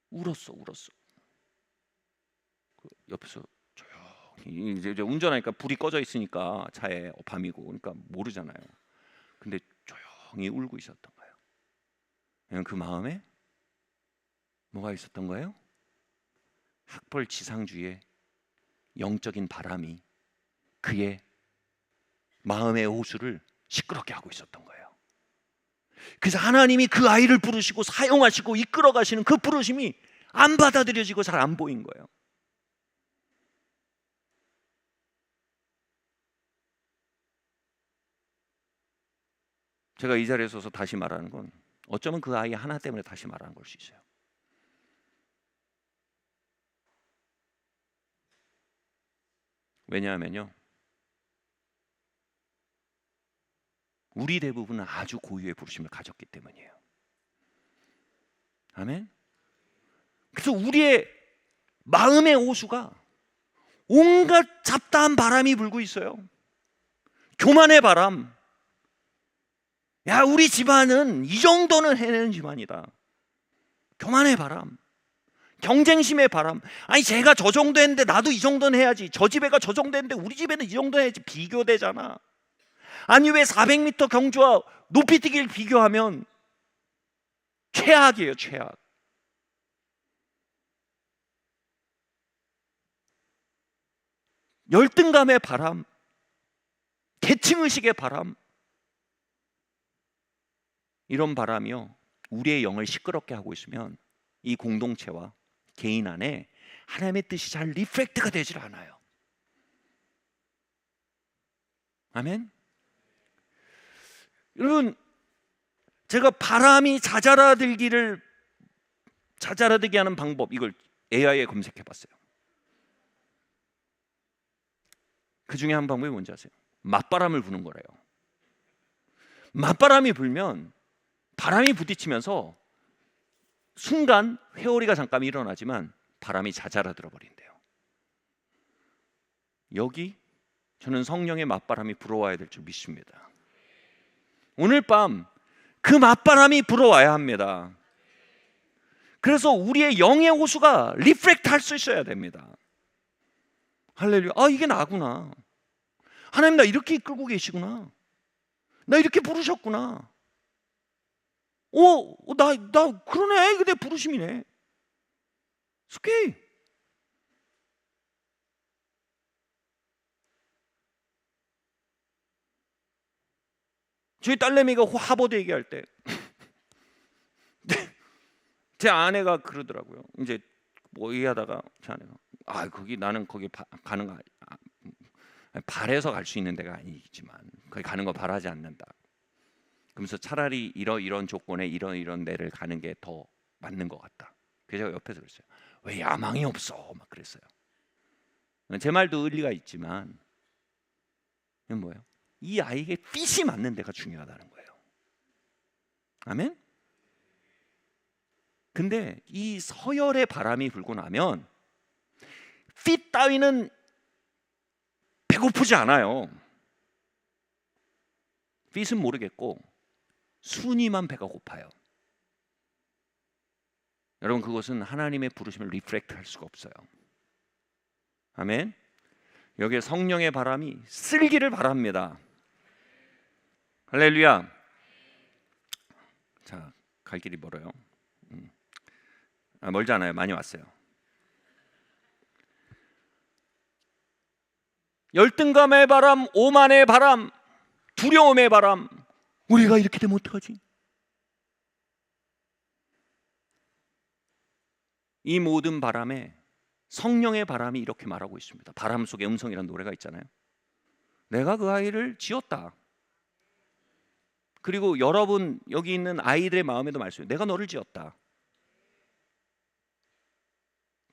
울었어. 그 옆에서 조용히 이제 운전하니까 불이 꺼져 있으니까 차에 밤이고 그러니까 모르잖아요. 근데 조용히 울고 있었던 거예요. 그냥 그 마음에 뭐가 있었던 거예요? 학벌 지상주의의 영적인 바람이 그의 마음의 호수를 시끄럽게 하고 있었던 거예요. 그래서 하나님이 그 아이를 부르시고 사용하시고 이끌어 가시는 그 부르심이 안 받아들여지고 잘 안 보인 거예요. 제가 이 자리에 서서 다시 말하는 건 어쩌면 그 아이 하나 때문에 다시 말하는 걸 수 있어요. 왜냐하면요, 우리 대부분은 아주 고유의 부르심을 가졌기 때문이에요. 아멘. 그래서 우리의 마음의 호수가 온갖 잡다한 바람이 불고 있어요. 교만의 바람. 야, 우리 집안은 이 정도는 해내는 집안이다. 교만의 바람. 경쟁심의 바람. 아니 제가 저 정도 했는데 나도 이 정도는 해야지. 저 집애가 저 정도 했는데 우리 집에는 이 정도 해야지. 비교되잖아. 아니 왜 400m 경주와 높이뛰기를 비교하면 최악이에요. 최악. 열등감의 바람, 계층의식의 바람, 이런 바람이요 우리의 영을 시끄럽게 하고 있으면 이 공동체와 개인 안에 하나님의 뜻이 잘 리플렉트가 되질 않아요. 아멘. 여러분, 제가 바람이 자자라들게 하는 방법, 이걸 AI에 검색해 봤어요. 그 중에 한 방법이 뭔지 아세요? 맞바람을 부는 거래요. 맞바람이 불면 바람이 부딪히면서 순간 회오리가 잠깐 일어나지만 바람이 자자라들어 버린대요. 여기 저는 성령의 맞바람이 불어와야 될 줄 믿습니다. 오늘 밤 그 맞바람이 불어와야 합니다. 그래서 우리의 영의 호수가 리플렉트 할 수 있어야 됩니다. 할렐루야. 아, 이게 나구나. 하나님 나 이렇게 이끌고 계시구나. 나 이렇게 부르셨구나. 나 그러네. 그게 부르심이네. 오케이. 저희 딸내미가 하버드 얘기할 때 제 아내가 그러더라고요. 이제 뭐 얘기하다가 제 아내가 나는 거기 가는 거 바래서 갈 수 있는 데가 아니지만 거기 가는 거 바라지 않는다. 그러면서 차라리 이런 조건에 이런 데를 가는 게 더 맞는 것 같다. 그래서 제가 옆에서 그랬어요. 왜 야망이 없어? 막 그랬어요. 제 말도 일리가 있지만 이건 뭐예요? 이 아이에게 핏이 맞는 데가 중요하다는 거예요. 아멘? 근데 이 서열의 바람이 불고 나면 핏 따위는 배고프지 않아요. 핏은 모르겠고 순위만 배가 고파요. 여러분, 그것은 하나님의 부르심을 리프렉트 할 수가 없어요. 아멘. 여기에 성령의 바람이 쓸기를 바랍니다. 할렐루야. 자, 갈 길이 멀어요. 멀지 않아요. 많이 왔어요. 열등감의 바람, 오만의 바람, 두려움의 바람. 우리가 이렇게 되면 어떡하지? 이 모든 바람에 성령의 바람이 이렇게 말하고 있습니다. 바람 속의 음성이라는 노래가 있잖아요. 내가 그 아이를 지었다. 그리고 여러분 여기 있는 아이들의 마음에도 말씀해요. 내가 너를 지었다.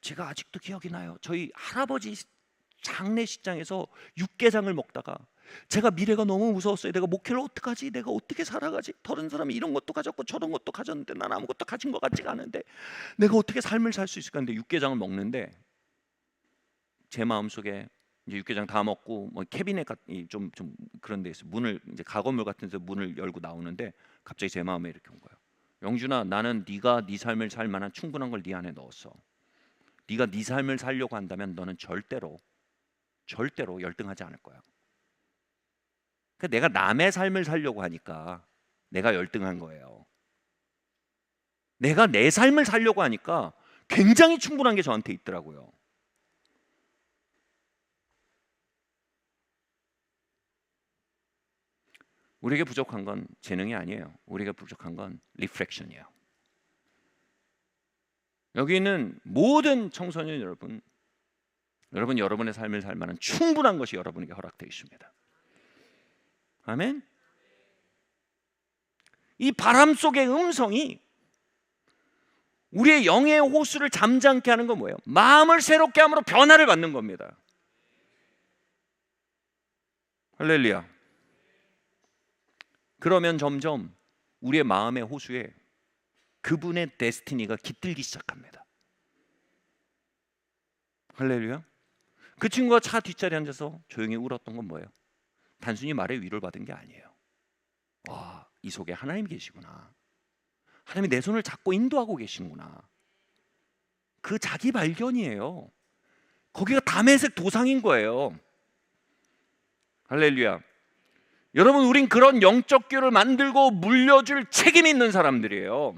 제가 아직도 기억이 나요. 저희 할아버지 장례식장에서 육개장을 먹다가 제가 미래가 너무 무서웠어요. 내가 목회를 어떡하지? 내가 어떻게 살아가지? 다른 사람이 이런 것도 가졌고 저런 것도 가졌는데 난 아무것도 가진 것 같지가 않은데 내가 어떻게 삶을 살 수 있을까? 근데 육개장을 먹는데 제 마음속에 이제 육개장 다 먹고 뭐 캐비넷 좀 그런 데 있어. 문을 이제 가건물 같은 데서 문을 열고 나오는데 갑자기 제 마음에 이렇게 온 거예요. 영준아, 나는 네가 네 삶을 살 만한 충분한 걸 네 안에 넣었어. 네가 네 삶을 살려고 한다면 너는 절대로 열등하지 않을 거야. 그러니까 내가 남의 삶을 살려고 하니까 내가 열등한 거예요. 내가 내 삶을 살려고 하니까 굉장히 충분한 게 저한테 있더라고요. 우리에게 부족한 건 재능이 아니에요. 우리가 부족한 건 리프렉션이에요. 여기 있는 모든 청소년 여러분, 여러분의 삶을 살 만한 충분한 것이 여러분에게 허락되어 있습니다. 아멘. 이 바람 속의 음성이 우리의 영의 호수를 잠잠케 하는 건 뭐예요? 마음을 새롭게 함으로 변화를 받는 겁니다. 할렐루야. 그러면 점점 우리의 마음의 호수에 그분의 데스티니가 깃들기 시작합니다. 할렐루야. 그 친구가 차 뒷자리에 앉아서 조용히 울었던 건 뭐예요? 단순히 말에 위로를 받은 게 아니에요. 와, 이 속에 하나님이 계시구나. 하나님이 내 손을 잡고 인도하고 계시는구나. 그 자기 발견이에요. 거기가 다메섹 도상인 거예요. 할렐루야. 여러분, 우린 그런 영적 교를 만들고 물려줄 책임이 있는 사람들이에요.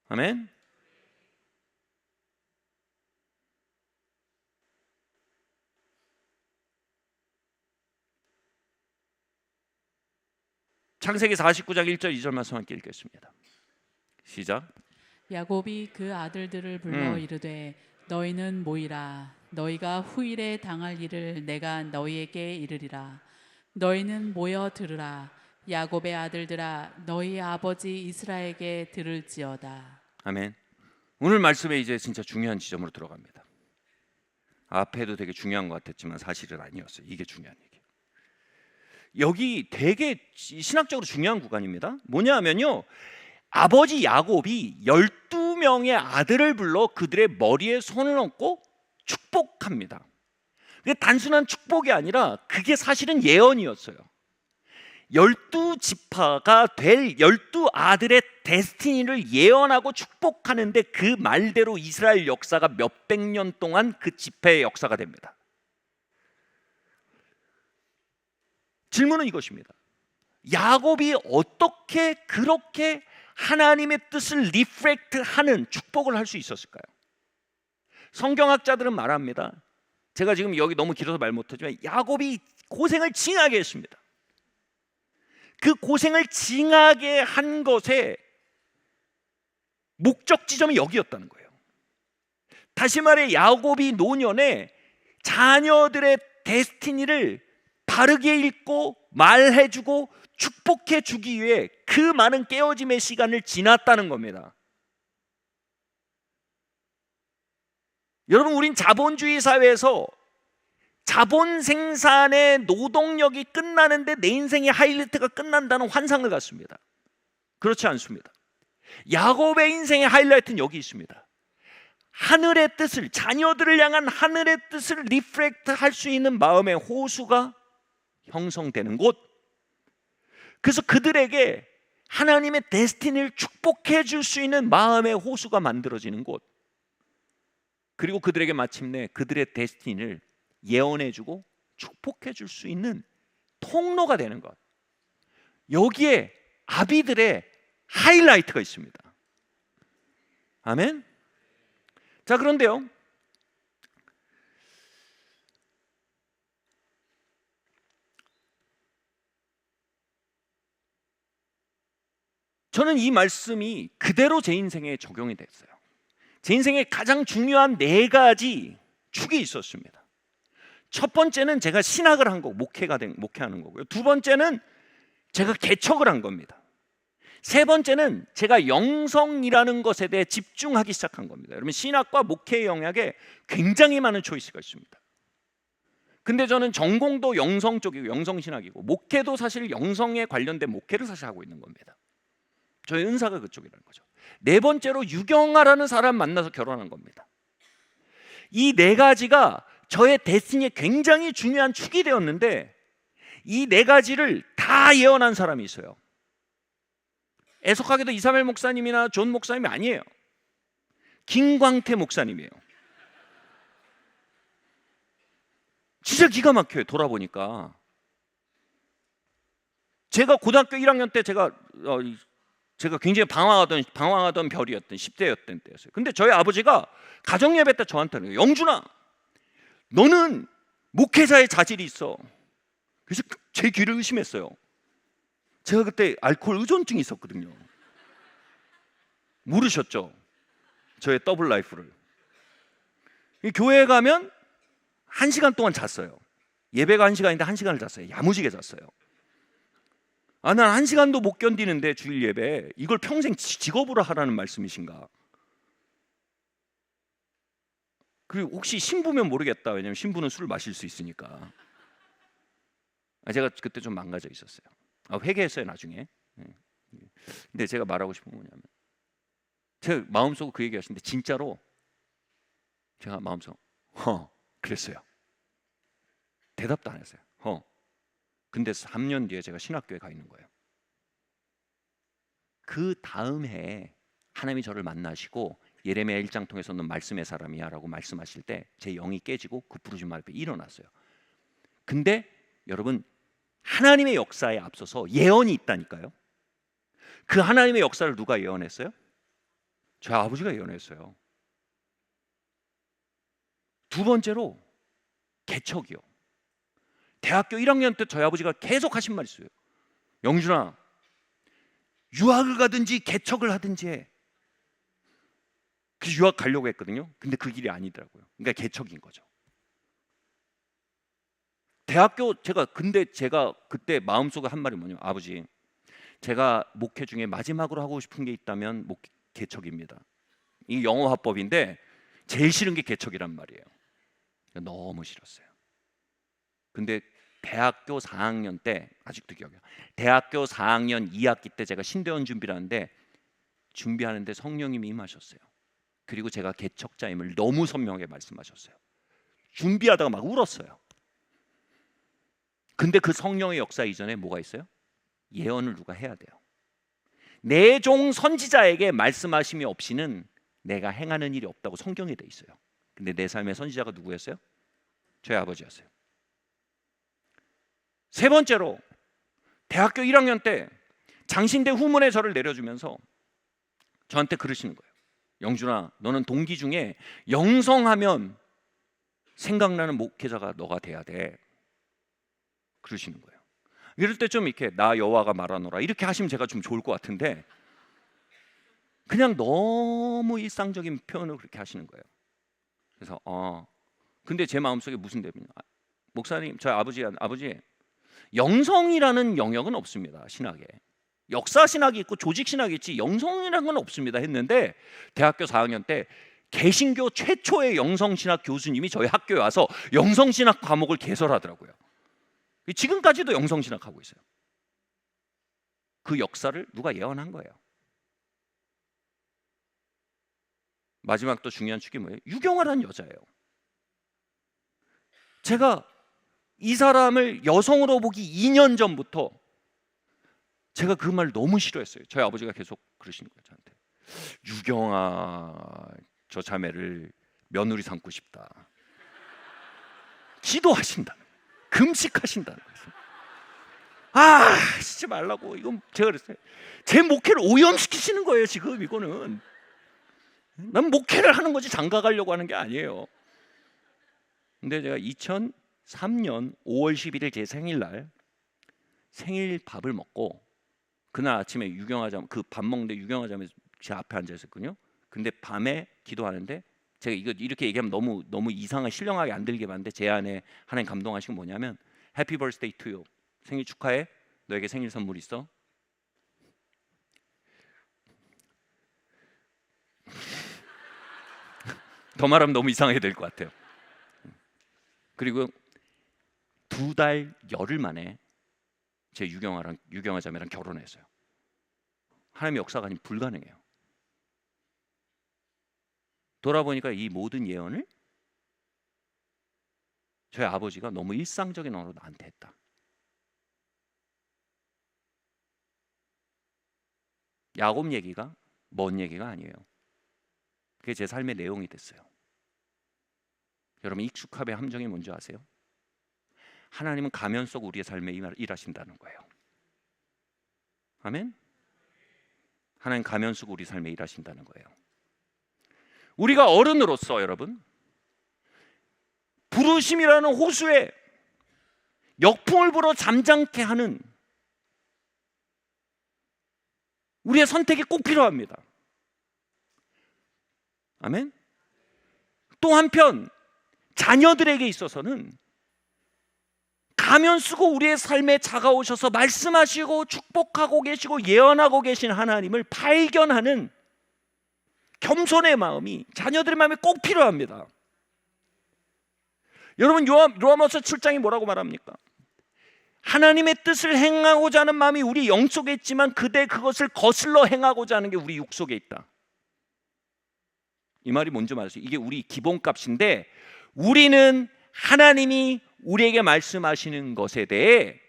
아멘. 창세기 49장 1절 2절 말씀 함께 읽겠습니다. 시작. 야곱이 그 아들들을 불러 이르되 너희는 모이라. 너희가 후일에 당할 일을 내가 너희에게 이르리라. 너희는 모여 들으라. 야곱의 아들들아, 너희 아버지 이스라엘에게 들을지어다. 아멘. 오늘 말씀에 이제 진짜 중요한 지점으로 들어갑니다. 앞에도 되게 중요한 것 같았지만 사실은 아니었어요. 이게 중요한 얘기. 여기 되게 신학적으로 중요한 구간입니다. 뭐냐 하면요, 아버지 야곱이 12명의 아들을 불러 그들의 머리에 손을 얹고 축복합니다. 그게 단순한 축복이 아니라 그게 사실은 예언이었어요. 12지파가 될 12아들의 데스티니를 예언하고 축복하는데 그 말대로 이스라엘 역사가 몇백 년 동안 그 지파의 역사가 됩니다. 질문은 이것입니다. 야곱이 어떻게 그렇게 하나님의 뜻을 리프렉트하는 축복을 할 수 있었을까요? 성경학자들은 말합니다. 제가 지금 여기 너무 길어서 말 못하지만 야곱이 고생을 징하게 했습니다. 그 고생을 징하게 한 것의 목적 지점이 여기였다는 거예요. 다시 말해 야곱이 노년에 자녀들의 데스티니를 바르게 읽고 말해주고 축복해주기 위해 그 많은 깨어짐의 시간을 지났다는 겁니다. 여러분, 우린 자본주의 사회에서 자본 생산의 노동력이 끝나는데 내 인생의 하이라이트가 끝난다는 환상을 갖습니다. 그렇지 않습니다. 야곱의 인생의 하이라이트는 여기 있습니다. 하늘의 뜻을, 자녀들을 향한 하늘의 뜻을 리프렉트 할 수 있는 마음의 호수가 형성되는 곳. 그래서 그들에게 하나님의 데스티니를 축복해 줄 수 있는 마음의 호수가 만들어지는 곳. 그리고 그들에게 마침내 그들의 데스티니를 예언해 주고 축복해 줄 수 있는 통로가 되는 것. 여기에 아비들의 하이라이트가 있습니다. 아멘. 자, 그런데요, 저는 이 말씀이 그대로 제 인생에 적용이 됐어요. 제 인생에 가장 중요한 4가지 축이 있었습니다. 첫 번째는 제가 신학을 한 거고 목회하는 거고요. 두 번째는 제가 개척을 한 겁니다. 세 번째는 제가 영성이라는 것에 대해 집중하기 시작한 겁니다. 여러분, 신학과 목회의 영역에 굉장히 많은 초이스가 있습니다. 근데 저는 전공도 영성 쪽이고 영성신학이고 목회도 사실 영성에 관련된 목회를 사실 하고 있는 겁니다. 저의 은사가 그쪽이라는 거죠. 네 번째로 유경아라는 사람 만나서 결혼한 겁니다. 이 4가지가 저의 데스티니에 굉장히 중요한 축이 되었는데 이 4가지를 다 예언한 사람이 있어요. 애석하게도 이사벨 목사님이나 존 목사님이 아니에요. 김광태 목사님이에요. 진짜 기가 막혀요. 돌아보니까 제가 고등학교 1학년 때 제가 굉장히 방황하던 별이었던 10대였던 때였어요. 근데 저희 아버지가 가정예배 때 저한테 그래요. 영준아, 너는 목회자의 자질이 있어. 그래서 제 귀를 의심했어요. 제가 그때 알코올 의존증이 있었거든요. 모르셨죠? 저의 더블 라이프를. 교회에 가면 1시간 동안 잤어요. 예배가 1시간인데 1시간을 잤어요. 야무지게 잤어요. 난 1시간도 못 견디는데 주일 예배, 이걸 평생 직업으로 하라는 말씀이신가? 그리고 혹시 신부면 모르겠다. 왜냐면 신부는 술을 마실 수 있으니까. 제가 그때 좀 망가져 있었어요. 회개했어요 나중에. 근데 제가 말하고 싶은 건 뭐냐면, 제가 마음속으로 그 얘기 하시는데 진짜로 제가 마음속으로 그랬어요. 대답도 안 했어요. 근데 3년 뒤에 제가 신학교에 가 있는 거예요. 그 다음 해에 하나님이 저를 만나시고 예레미야 1장 통해서 넌 말씀의 사람이야 라고 말씀하실 때 제 영이 깨지고 그 부르심 앞에 일어났어요. 근데 여러분, 하나님의 역사에 앞서서 예언이 있다니까요. 그 하나님의 역사를 누가 예언했어요? 저희 아버지가 예언했어요. 두 번째로 개척이요. 대학교 1학년 때 저희 아버지가 계속 하신 말이 있어요. 영준아, 유학을 가든지 개척을 하든지 해. 그래서 유학 가려고 했거든요. 근데 그 길이 아니더라고요. 그러니까 개척인 거죠. 근데 제가 그때 마음속에 한 말이 뭐냐면, 아버지, 제가 목회 중에 마지막으로 하고 싶은 게 있다면 개척입니다. 이 영어 화법인데 제일 싫은 게 개척이란 말이에요. 너무 싫었어요. 근데 대학교 4학년 때, 아직도 기억해요. 대학교 4학년 2학기 때 제가 신대원 준비를 하는데 준비하는데 성령님이 임하셨어요. 그리고 제가 개척자임을 너무 선명하게 말씀하셨어요. 준비하다가 막 울었어요. 근데 그 성령의 역사 이전에 뭐가 있어요? 예언을 누가 해야 돼요. 내 종 선지자에게 말씀하심이 없이는 내가 행하는 일이 없다고 성경에 돼 있어요. 근데 내 삶의 선지자가 누구였어요? 저희 아버지였어요. 세 번째로, 대학교 1학년 때 장신대 후문에 저를 내려주면서 저한테 그러시는 거예요. 영준아, 너는 동기 중에 영성하면 생각나는 목회자가 너가 돼야 돼. 그러시는 거예요. 이럴 때 좀 이렇게 나 여호와가 말하노라 이렇게 하시면 제가 좀 좋을 것 같은데 그냥 너무 일상적인 표현을 그렇게 하시는 거예요. 그래서 근데 제 마음속에 무슨 대입니까? 목사님, 저희 아버지 영성이라는 영역은 없습니다. 신학에 역사 신학이 있고 조직 신학이 있지 영성이라는 건 없습니다 했는데 대학교 4학년 때 개신교 최초의 영성신학 교수님이 저희 학교에 와서 영성신학 과목을 개설하더라고요. 지금까지도 영성신학 하고 있어요. 그 역사를 누가 예언한 거예요. 마지막 또 중요한 축이 뭐예요? 유경화라는 여자예요. 제가 이 사람을 여성으로 보기 2년 전부터 제가 그 말을 너무 싫어했어요. 저희 아버지가 계속 그러시는 거예요. 저한테 유경아 저 자매를 며느리 삼고 싶다. 기도하신다. 금식하신다는 거예요. 하지 말라고. 이건 제가 그랬어요. 제 목회를 오염시키시는 거예요. 지금 이거는 난 목회를 하는 거지 장가 가려고 하는 게 아니에요. 근데 제가 2003년 5월 11일 제 생일날 생일 밥을 먹고 그날 아침에 유경화자매 그 밥 먹는데 유경화자매 제 앞에 앉아 있었거든요. 근데 밤에 기도하는데 제가 이거 이렇게 얘기하면 너무 이상한 신령하게 안 들게 봤는데 제 안에 하나님 감동하신 건 뭐냐면 Happy birthday to you. 생일 축하해. 너에게 생일 선물 있어. 더 말하면 너무 이상하게 될 것 같아요. 그리고 2달 열흘 만에 제 유경화 자매랑 결혼했어요. 하나님의 역사가 아니면 불가능해요. 돌아보니까 이 모든 예언을 저희 아버지가 너무 일상적인 언어로 나한테 했다. 야곱 얘기가 먼 얘기가 아니에요. 그게 제 삶의 내용이 됐어요. 여러분 익숙함의 함정이 뭔지 아세요? 하나님은 가면 속 우리의 삶에 일하신다는 거예요. 아멘? 하나님 가면 속 우리 삶에 일하신다는 거예요. 우리가 어른으로서 여러분 부르심이라는 호수에 역풍을 불어 잠잠케 하는 우리의 선택이 꼭 필요합니다. 아멘? 또 한편 자녀들에게 있어서는 가면 쓰고 우리의 삶에 다가오셔서 말씀하시고 축복하고 계시고 예언하고 계신 하나님을 발견하는 겸손의 마음이 자녀들의 마음에 꼭 필요합니다. 여러분 로마서 7장이 뭐라고 말합니까? 하나님의 뜻을 행하고자 하는 마음이 우리 영 속에 있지만 그대 그것을 거슬러 행하고자 하는 게 우리 육 속에 있다. 이 말이 뭔지 말이죠. 이게 우리 기본값인데 우리는 하나님이 우리에게 말씀하시는 것에 대해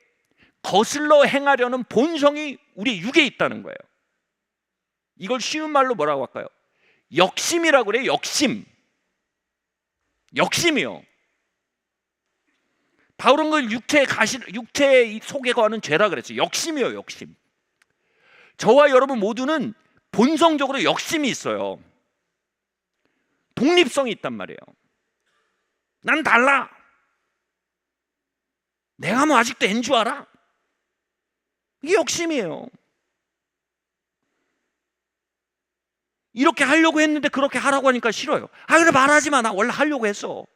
거슬러 행하려는 본성이 우리 육에 있다는 거예요. 이걸 쉬운 말로 뭐라고 할까요? 역심이라고 그래요. 역심이요. 바울은 그 육체 속에 거하는 죄라 그랬어요. 역심이요, 역심. 저와 여러분 모두는 본성적으로 역심이 있어요. 독립성이 있단 말이에요. 난 달라. 내가 뭐 아직도 N인 줄 알아? 이게 역심이에요. 이렇게 하려고 했는데 그렇게 하라고 하니까 싫어요. 그래 말하지 마. 나 원래 하려고 했어.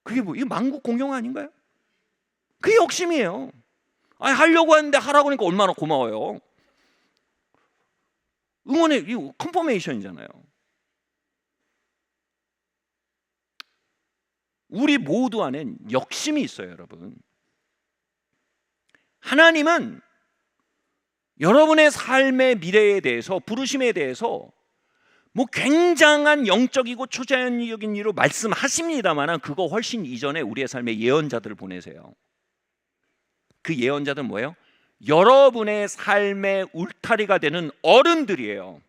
그게 뭐, 이거 만국 공용 아닌가요? 그게 역심이에요. 하려고 하는데 하라고 하니까 얼마나 고마워요. 응원의 이거 컨퍼메이션이잖아요. 우리 모두 안엔 역심이 있어요, 여러분. 하나님은 여러분의 삶의 미래에 대해서, 부르심에 대해서 뭐 굉장한 영적이고 초자연적인 일로 말씀하십니다만 그거 훨씬 이전에 우리의 삶에 예언자들을 보내세요. 그 예언자들은 뭐예요? 여러분의 삶의 울타리가 되는 어른들이에요.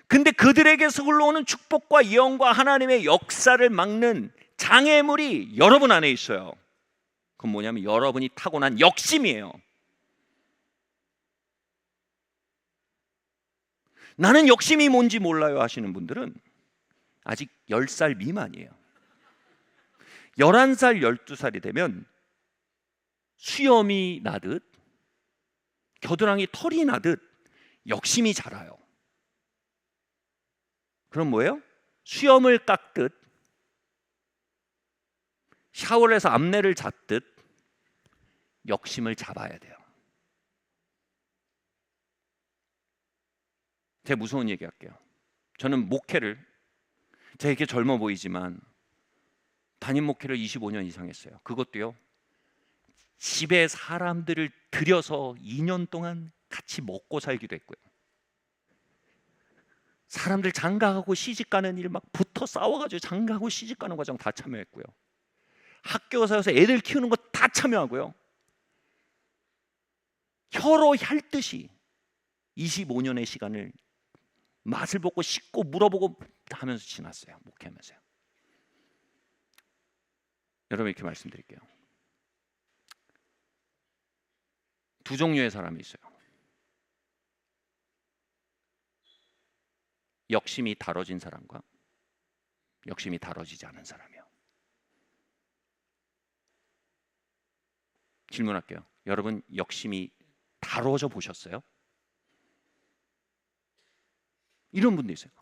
근데 그들에게서 흘러오는 축복과 예언과 하나님의 역사를 막는 장애물이 여러분 안에 있어요. 그건 뭐냐면 여러분이 타고난 욕심이에요. 나는 욕심이 뭔지 몰라요 하시는 분들은 아직 10살 미만이에요. 11살, 12살이 되면 수염이 나듯 겨드랑이 털이 나듯 욕심이 자라요. 그럼 뭐예요? 수염을 깎듯 샤워를 해서 앞니를 잡듯 욕심을 잡아야 돼요. 제가 무서운 얘기 할게요. 저는 목회를 제가 이렇게 젊어 보이지만 담임 목회를 25년 이상 했어요. 그것도요, 집에 사람들을 들여서 2년 동안 같이 먹고 살기도 했고요. 사람들 장가가고 시집가는 일 막 붙어 싸워가지고 장가가고 시집가는 과정 다 참여했고요. 학교 가서 애들 키우는 거 다 참여하고요. 혀로 핥듯이 25년의 시간을 맛을 보고 씻고 물어보고 하면서 지났어요. 목회하면서요. 여러분, 이렇게 말씀드릴게요. 두 종류의 사람이 있어요. 욕심이 다뤄진 사람과 욕심이 다뤄지지 않은 사람이요. 질문할게요. 여러분, 욕심이 다뤄져 보셨어요? 이런 분도 있어요.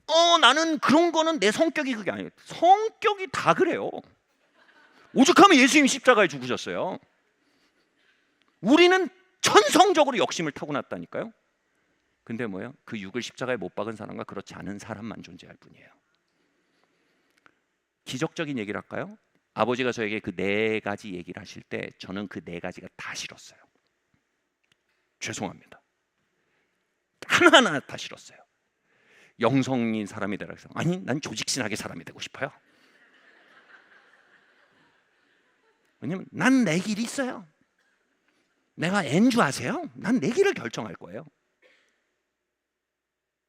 나는 그런 거는 내 성격이 그게 아니에요. 성격이 다 그래요. 오죽하면 예수님이 십자가에 죽으셨어요. 우리는 천성적으로 욕심을 타고났다니까요. 근데 뭐예요? 그 육을 십자가에 못 박은 사람과 그렇지 않은 사람만 존재할 뿐이에요. 기적적인 얘기를 할까요? 아버지가 저에게 그 4가지 얘기를 하실 때 저는 그 4가지가 다 싫었어요. 죄송합니다. 하나하나 다 싫었어요. 영성인 사람이 되라 해서 아니, 난 조직신학의 사람이 되고 싶어요. 왜냐면 난 내 길이 있어요. 내가 엔주 아세요? 난 내 길을 결정할 거예요.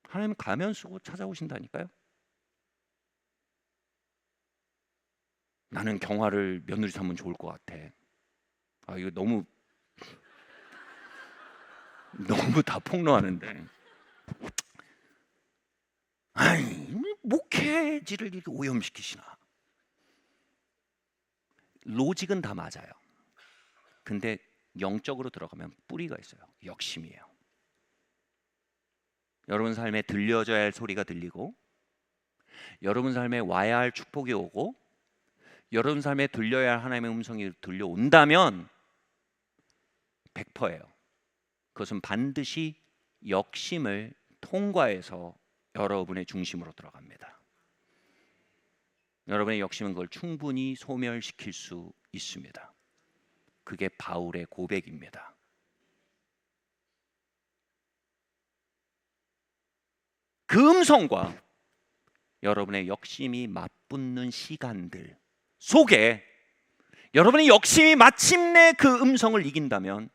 하나님은 가면 쓰고 찾아오신다니까요. 나는 경화를 며느리 삼으면 좋을 것 같아. 이거 너무 다 폭로하는데. 목회지를 이렇게 오염시키시나. 로직은 다 맞아요. 근데 영적으로 들어가면 뿌리가 있어요. 욕심이에요. 여러분 삶에 들려져야 할 소리가 들리고, 여러분 삶에 와야 할 축복이 오고, 여러분 삶에 들려야 할 하나님의 음성이 들려온다면 100%예요. 그것은 반드시 욕심을 통과해서 여러분의 중심으로 들어갑니다. 여러분의 욕심은 그걸 충분히 소멸시킬 수 있습니다. 그게 바울의 고백입니다. 그 음성과 여러분의 욕심이 맞붙는 시간들 속에 여러분의 욕심이 마침내 그 음성을 이긴다면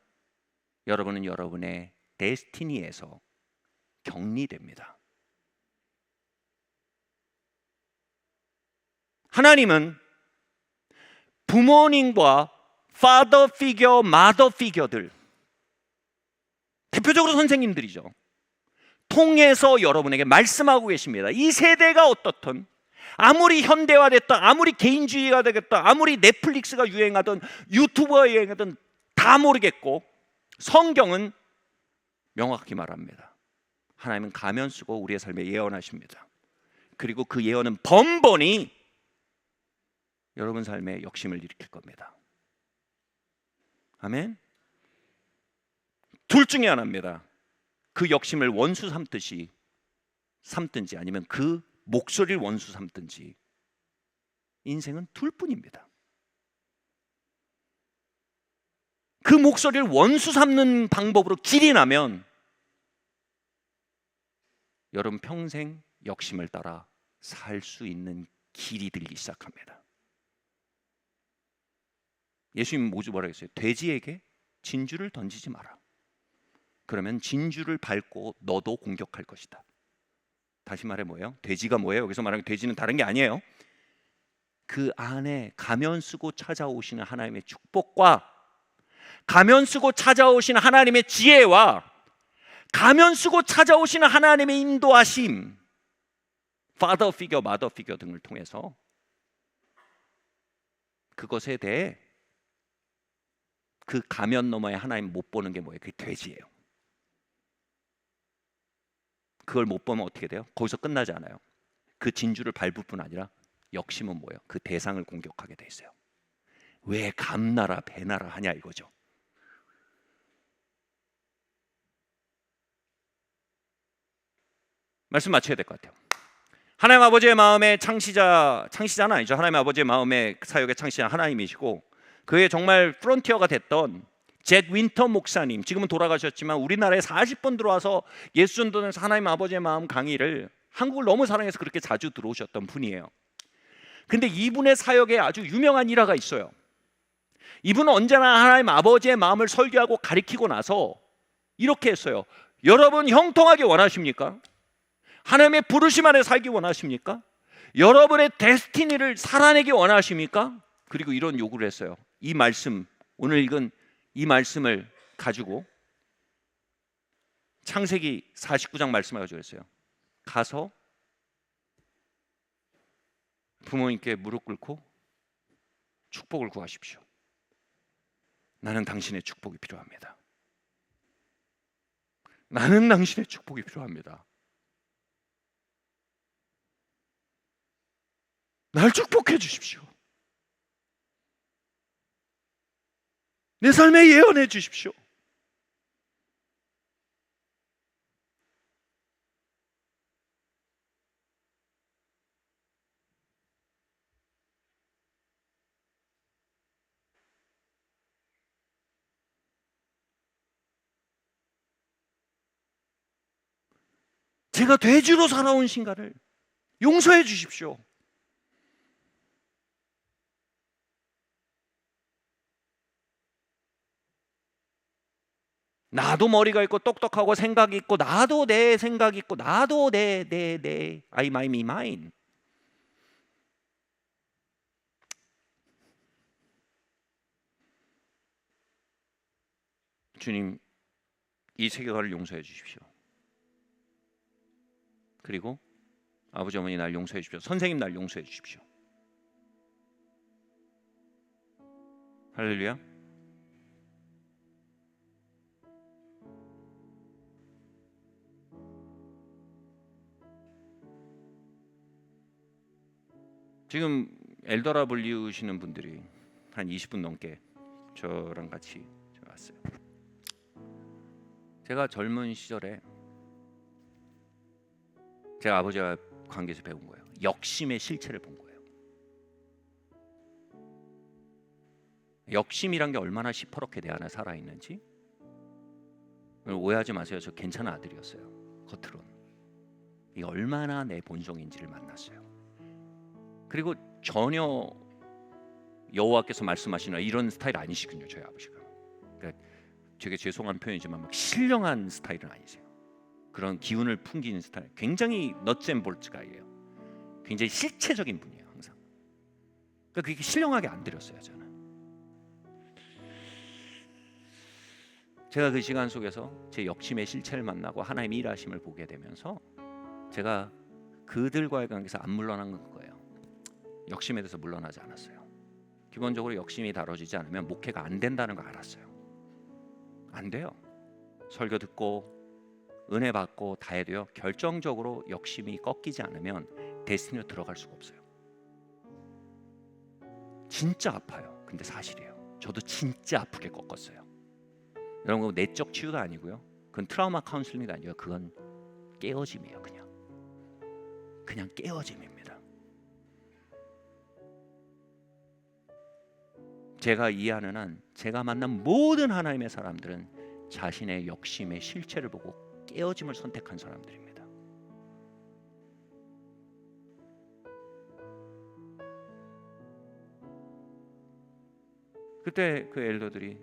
여러분은 여러분의 데스티니에서 격리됩니다. 하나님은 부모님과 파더 피겨, 마더 피겨들, 대표적으로 선생님들이죠. 통해서 여러분에게 말씀하고 계십니다. 이 세대가 어떻든, 아무리 현대화됐다, 아무리 개인주의가 되겠다, 아무리 넷플릭스가 유행하든 유튜브가 유행하든 다 모르겠고, 성경은 명확히 말합니다. 하나님은 가면 쓰고 우리의 삶에 예언하십니다. 그리고 그 예언은 번번이 여러분 삶에 욕심을 일으킬 겁니다. 아멘. 둘 중에 하나입니다. 그 욕심을 원수 삼든지 아니면 그 목소리를 원수 삼든지, 인생은 둘뿐입니다. 그 목소리를 원수 삼는 방법으로 길이 나면 여러분 평생 욕심을 따라 살 수 있는 길이 들기 시작합니다. 예수님 뭐라고 했어요? 돼지에게 진주를 던지지 마라. 그러면 진주를 밟고 너도 공격할 것이다. 다시 말해 뭐예요? 돼지가 뭐예요? 여기서 말하는 돼지는 다른 게 아니에요. 그 안에 가면 쓰고 찾아오시는 하나님의 축복과 가면 쓰고 찾아오시는 하나님의 지혜와 가면 쓰고 찾아오시는 하나님의 인도하심, 파더 피겨, 마더 피겨 등을 통해서 그것에 대해 그 가면 너머에 하나님 못 보는 게 뭐예요? 그게 돼지예요. 그걸 못 보면 어떻게 돼요? 거기서 끝나지 않아요. 그 진주를 밟을 뿐 아니라 역심은 뭐예요? 그 대상을 공격하게 돼 있어요. 왜 감나라 배나라 하냐 이거죠. 말씀 맞춰야 될 것 같아요. 하나님 아버지의 마음의 창시자는 아니죠. 하나님 아버지의 마음의 사역의 창시자 하나님이시고, 그의 정말 프론티어가 됐던 잭 윈터 목사님, 지금은 돌아가셨지만 우리나라에 40번 들어와서 예수 전도전에서 하나님 아버지의 마음 강의를 한국을 너무 사랑해서 그렇게 자주 들어오셨던 분이에요. 근데 이분의 사역에 아주 유명한 일화가 있어요. 이분은 언제나 하나님 아버지의 마음을 설교하고 가리키고 나서 이렇게 했어요. 여러분 형통하게 원하십니까? 하나님의 부르심 안에 살기 원하십니까? 여러분의 데스티니를 살아내기 원하십니까? 그리고 이런 요구를 했어요. 이 말씀, 오늘 읽은 이 말씀을 가지고 창세기 49장 말씀을 가지고 했어요. 가서 부모님께 무릎 꿇고 축복을 구하십시오. 나는 당신의 축복이 필요합니다. 나는 당신의 축복이 필요합니다. 날 축복해 주십시오. 내 삶에 예언해 주십시오. 제가 돼지로 살아온 신가를 용서해 주십시오. 나도 머리가 있고 똑똑하고 생각이 있고 나도 내 생각이 있고 나도 내 I, my, me, mine. 주님, 이 세계관을 용서해 주십시오. 그리고 아버지 어머니 날 용서해 주십시오. 선생님 날 용서해 주십시오. 할렐루야. 지금 엘더라 불리우시는 분들이 한 20분 넘게 저랑 같이 왔어요. 제가 젊은 시절에 제가 아버지와 관계에서 배운 거예요. 역심의 실체를 본 거예요. 역심이란 게 얼마나 시퍼렇게 내 안에 살아있는지. 오해하지 마세요. 저 괜찮은 아들이었어요. 겉으로는. 이게 얼마나 내 본성인지를 만났어요. 그리고 전혀 여호와께서 말씀하시는 이런 스타일 아니시군요. 저희 아버지가. 그러니까 되게 죄송한 표현이지만 막 신령한 스타일은 아니세요. 그런 기운을 풍기는 스타일. 굉장히 넛앤볼츠가예요. 굉장히 실체적인 분이에요. 항상. 그러니까 그게 신령하게 안 들였어요. 저는. 제가 그 시간 속에서 제 역심의 실체를 만나고 하나님의 일하심을 보게 되면서 제가 그들과의 관계에서 안 물러난 거예요. 역심에 대해서 물러나지 않았어요. 기본적으로 역심이 다뤄지지 않으면 목회가 안 된다는 거 알았어요. 안 돼요. 설교 듣고 은혜 받고 다 해도요. 결정적으로 역심이 꺾이지 않으면 데스티니로 들어갈 수가 없어요. 진짜 아파요. 근데 사실이에요. 저도 진짜 아프게 꺾었어요. 여러분, 내적 치유가 아니고요. 그건 트라우마 카운슬링도 아니고요. 그건 깨어짐이에요. 그냥 깨어짐입니다. 제가 이해하는 한 제가 만난 모든 하나님의 사람들은 자신의 역심의 실체를 보고 깨어짐을 선택한 사람들입니다. 그때 그 엘더들이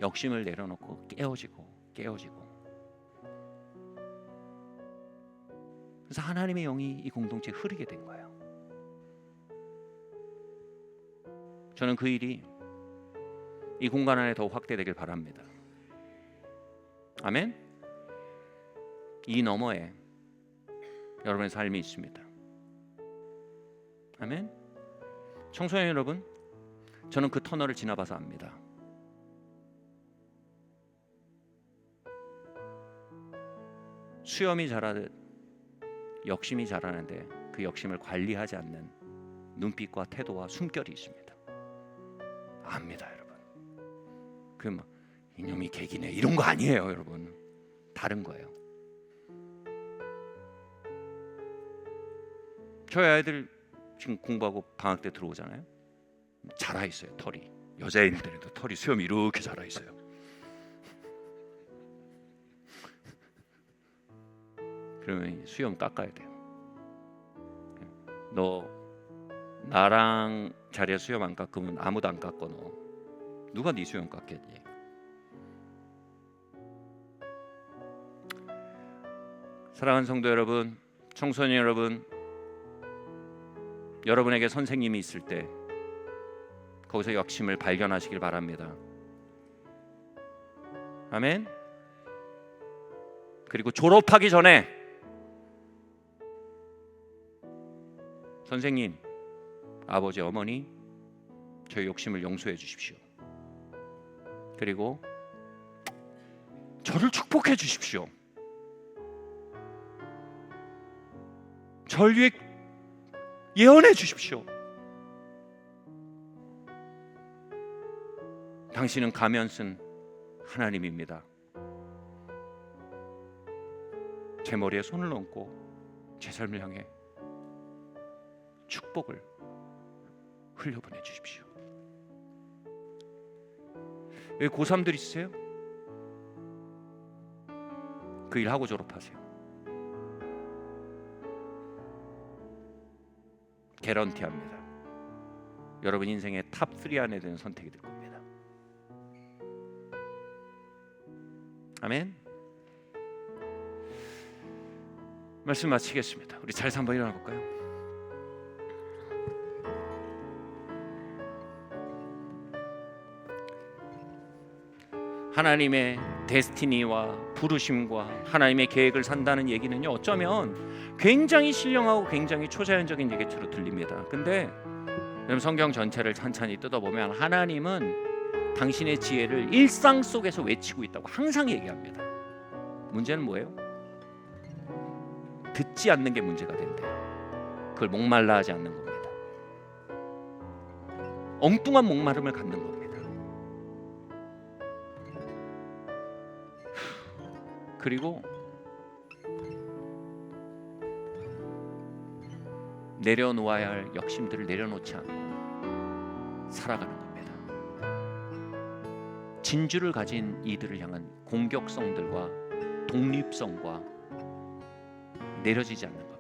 역심을 내려놓고 깨어지고 그래서 하나님의 영이 이 공동체에 흐르게 된 거예요. 저는 그 일이 이 공간 안에 더 확대되길 바랍니다. 아멘. 이 너머에 여러분의 삶이 있습니다. 아멘. 청소년 여러분, 저는 그 터널을 지나봐서 압니다. 수염이 자라듯 욕심이 자라는데 그 욕심을 관리하지 않는 눈빛과 태도와 숨결이 있습니다. 압니다, 여러분. 그 막 이놈이 개기네 이런 거 아니에요, 여러분. 다른 거예요. 저희 아이들 지금 공부하고 방학 때 들어오잖아요. 자라 있어요, 털이. 여자애들도 털이 수염이 이렇게 자라 있어요. 그러면 수염 깎아야 돼요. 너 나랑 자리에 수염 안 깎으면 아무도 안 깎어. 너 누가 네 수염 깎겠니? 사랑하는 성도 여러분, 청소년 여러분, 여러분에게 선생님이 있을 때 거기서 욕심을 발견하시길 바랍니다. 아멘. 그리고 졸업하기 전에 선생님, 아버지, 어머니, 저의 욕심을 용서해 주십시오. 그리고 저를 축복해 주십시오. 저를 위해 예언해 주십시오. 당신은 가면 쓴 하나님입니다. 제 머리에 손을 얹고 제 삶을 향해 축복을 흘려보내 주십시오. 여기 고3들 있으세요? 그 일 하고 졸업하세요. 개런티합니다. 여러분 인생의 탑3 안에 드는 선택이 될 겁니다. 아멘. 말씀 마치겠습니다. 우리 자리에서 한번 일어나 볼까요? 하나님의 데스티니와 부르심과 하나님의 계획을 산다는 얘기는요, 어쩌면 굉장히 신령하고 굉장히 초자연적인 얘기처럼 들립니다. 근데 여러분 성경 전체를 찬찬히 뜯어보면 하나님은 당신의 지혜를 일상 속에서 외치고 있다고 항상 얘기합니다. 문제는 뭐예요? 듣지 않는 게 문제가 된대요. 그걸 목말라 하지 않는 겁니다. 엉뚱한 목마름을 갖는 겁니다. 그리고 내려놓아야 할 욕심들을 내려놓지 않고 살아가는 겁니다. 진주를 가진 이들을 향한 공격성들과 독립성과 내려지지 않는 겁니다.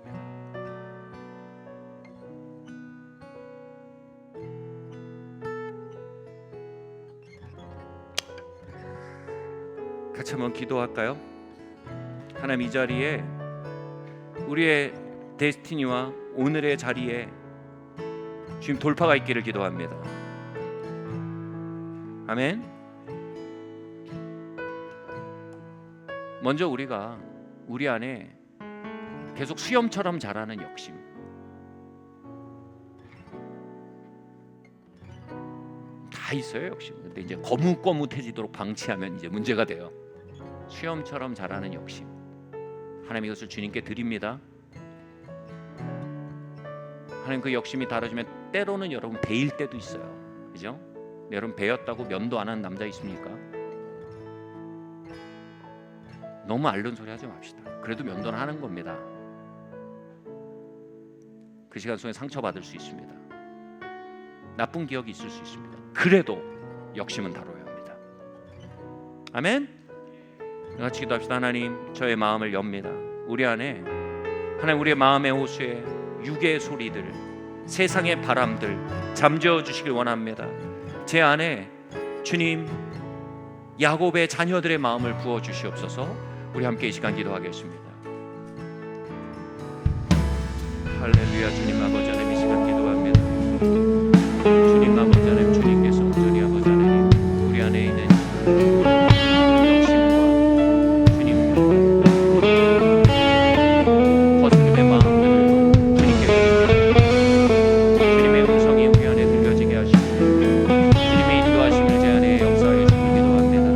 같이 한번 기도할까요? 하나님, 이 자리에 우리의 데스티니와 오늘의 자리에 주님 돌파가 있기를 기도합니다. 아멘. 먼저 우리가 우리 안에 계속 수염처럼 자라는 욕심, 다 있어요 욕심. 근데 이제 거뭇거뭇해지도록 방치하면 이제 문제가 돼요. 수염처럼 자라는 욕심, 하나님 이것을 주님께 드립니다. 하나님, 그 욕심이 다뤄지면 때로는 여러분 배일 때도 있어요. 그죠? 여러분 배였다고 면도 안 하는 남자 있습니까? 너무 앓는 소리 하지 맙시다. 그래도 면도는 하는 겁니다. 그 시간 속에 상처받을 수 있습니다. 나쁜 기억이 있을 수 있습니다. 그래도 욕심은 다뤄야 합니다. 아멘. 같이 기도합시다. 하나님, 저의 마음을 엽니다. 우리 안에 하나님, 우리의 마음의 호수에 육의 소리들, 세상의 바람들 잠재워 주시길 원합니다. 제 안에 주님 야곱의 자녀들의 마음을 부어 주시옵소서. 우리 함께 이 시간 기도하겠습니다. 할렐루야. 주님 아버지 하나님, 이 시간 기도합니다. 주님 주님 아버지 하나님, 주님께서 온전히 아버지 하나님 우리 안에 있는 욕심과 주님 거스름의 마음들을 주님께 주님의 음성이 우리 안에 들려지게 하시고 주님의 인도하심을 제 안에 역사하여 주시기 기도합니다.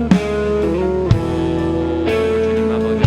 주님 아버지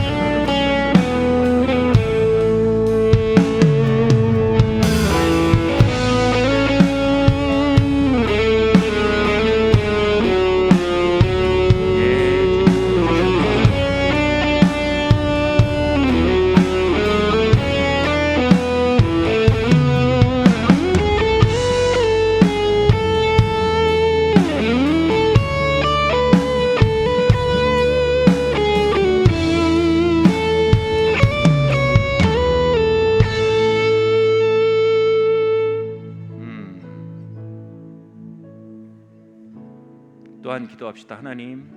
또한 기도합시다. 하나님,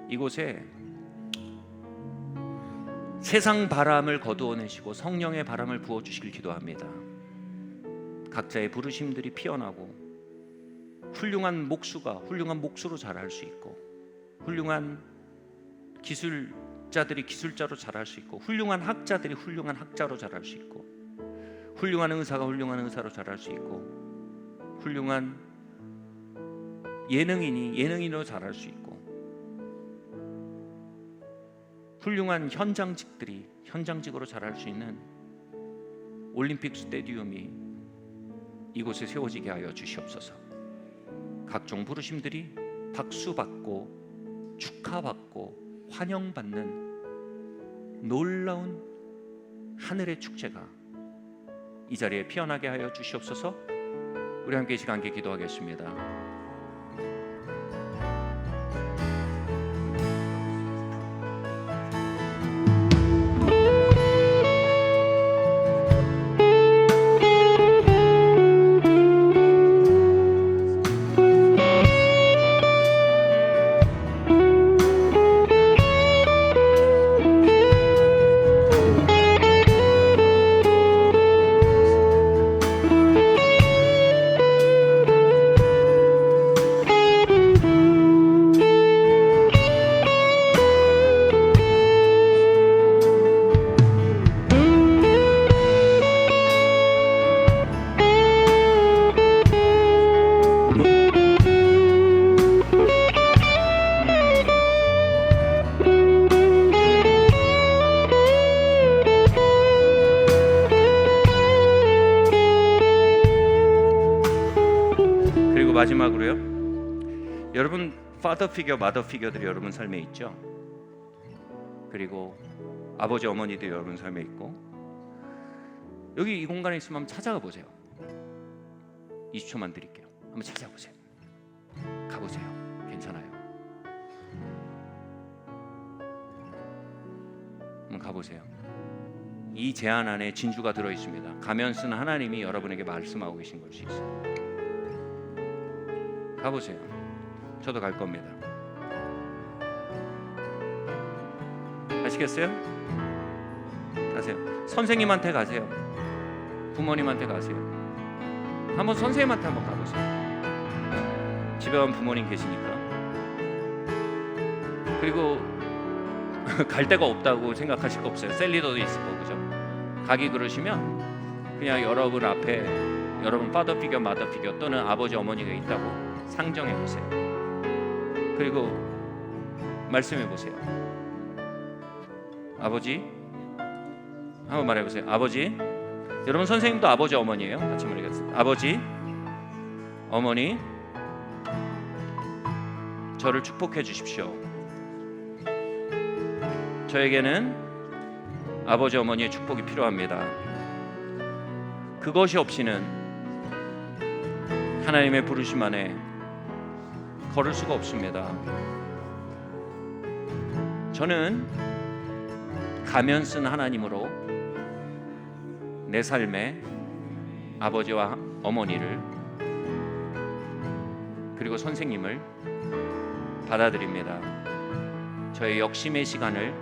이곳에 세상 바람을 거두어내시고 성령의 바람을 부어주시길 기도합니다. 각자의 부르심들이 피어나고 훌륭한 목수로 자랄 수 있고, 훌륭한 기술자들이 기술자로 자랄 수 있고, 훌륭한 학자들이 훌륭한 학자로 자랄 수 있고, 훌륭한 의사가 훌륭한 의사로 자랄 수 있고, 훌륭한 예능인이 예능인으로 자랄 수 있고, 훌륭한 현장직들이 현장직으로 자랄 수 있는 올림픽 스테디움이 이곳에 세워지게 하여 주시옵소서. 각종 부르심들이 박수받고 축하받고 환영받는 놀라운 하늘의 축제가 이 자리에 피어나게 하여 주시옵소서. 우리 함께 이 시간 함께 기도하겠습니다. 마지막으로요, 여러분 파더 피겨, 마더 피겨들이 여러분 삶에 있죠. 그리고 아버지 어머니들이 여러분 삶에 있고, 여기 이 공간에 있으면 한번 찾아가 보세요. 20초만 드릴게요. 한번 찾아보세요. 가보세요. 괜찮아요. 한번 가보세요. 이 제안 안에 진주가 들어있습니다. 가면 쓴 하나님이 여러분에게 말씀하고 계신 걸 수 있어요. 가보세요. 저도 갈 겁니다. 아시겠어요? 가세요. 선생님한테 가세요. 부모님한테 가세요. 한번 선생님한테 한번 가보세요. 집에 온 부모님 계시니까. 그리고 갈 데가 없다고 생각하실 거 없어요. 셀리더도 있을 거고, 그죠? 가기 그러시면 그냥 여러분 앞에 여러분 파더 피겨, 마더 피겨 또는 아버지 어머니가 있다고 상정해 보세요. 그리고 말씀해 보세요. 아버지, 한번 말해 보세요. 아버지, 여러분 선생님도 아버지 어머니예요. 같이 말하겠습니다. 아버지, 어머니, 저를 축복해 주십시오. 저에게는 아버지 어머니의 축복이 필요합니다. 그것이 없이는 하나님의 부르심 안에 걸을 수가 없습니다. 저는 가면 쓴 하나님으로 내 삶에 아버지와 어머니를 그리고 선생님을 받아들입니다. 저의 욕심의 시간을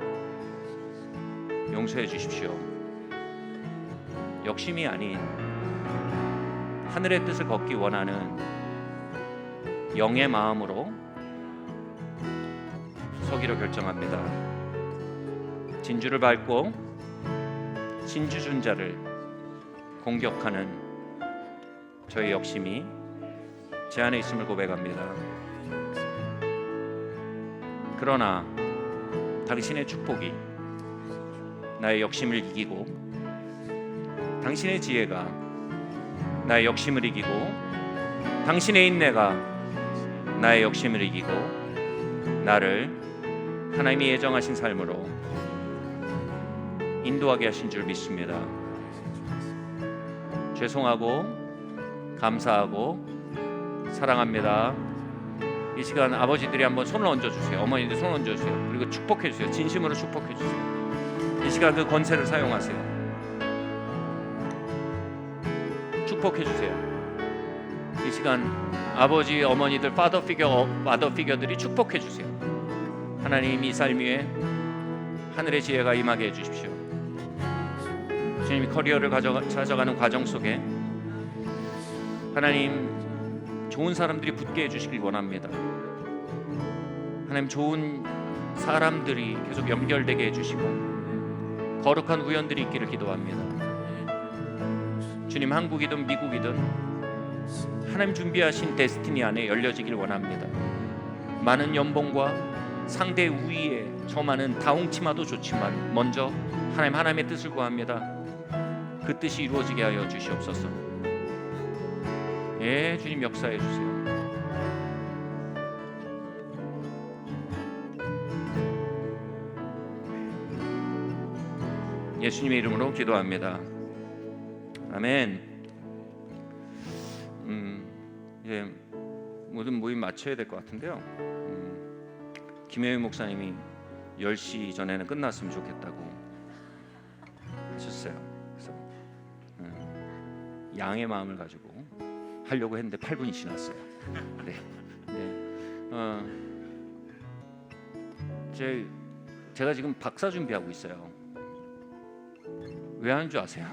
용서해 주십시오. 욕심이 아닌 하늘의 뜻을 걷기 원하는 영의 마음으로 서기로 결정합니다. 진주를 밟고 진주 준 자를 공격하는 저의 욕심이 제 안에 있음을 고백합니다. 그러나 당신의 축복이 나의 욕심을 이기고, 당신의 지혜가 나의 욕심을 이기고, 당신의 인내가 나의 욕심을 이기고, 나를 하나님이 예정하신 삶으로 인도하게 하신 줄 믿습니다. 죄송하고 감사하고 사랑합니다. 이 시간 아버지들이 한번 손을 얹어주세요. 어머니들 손을 얹어주세요. 그리고 축복해주세요. 진심으로 축복해주세요. 이 시간 그 권세를 사용하세요. 축복해주세요. 이 시간 아버지, 어머니들, 파더 피겨들이 축복해주세요. 하나님, 이 삶 위에 하늘의 지혜가 임하게 해주십시오. 주님이 커리어를 찾아가는 과정 속에 하나님, 좋은 사람들이 붙게 해주시길 원합니다. 하나님, 좋은 사람들이 계속 연결되게 해주시고 거룩한 우연들이 있기를 기도합니다. 주님, 한국이든 미국이든 하나님 준비하신 데스티니 안에 열려지길 원합니다. 많은 연봉과 상대 우위에 저 많은 다홍치마도 좋지만 먼저 하나님의 뜻을 구합니다. 그 뜻이 이루어지게 하여 주시옵소서. 예, 주님 역사해 주세요. 예수님의 이름으로 기도합니다. 아멘. 이제 모든 모임 마쳐야 될 것 같은데요. 김혜윤 목사님이 10시 전에는 끝났으면 좋겠다고 하셨어요. 그래서 양의 마음을 가지고 하려고 했는데 8분이 지났어요. 네. 제가 지금 박사 준비하고 있어요. 왜 하는 줄 아세요?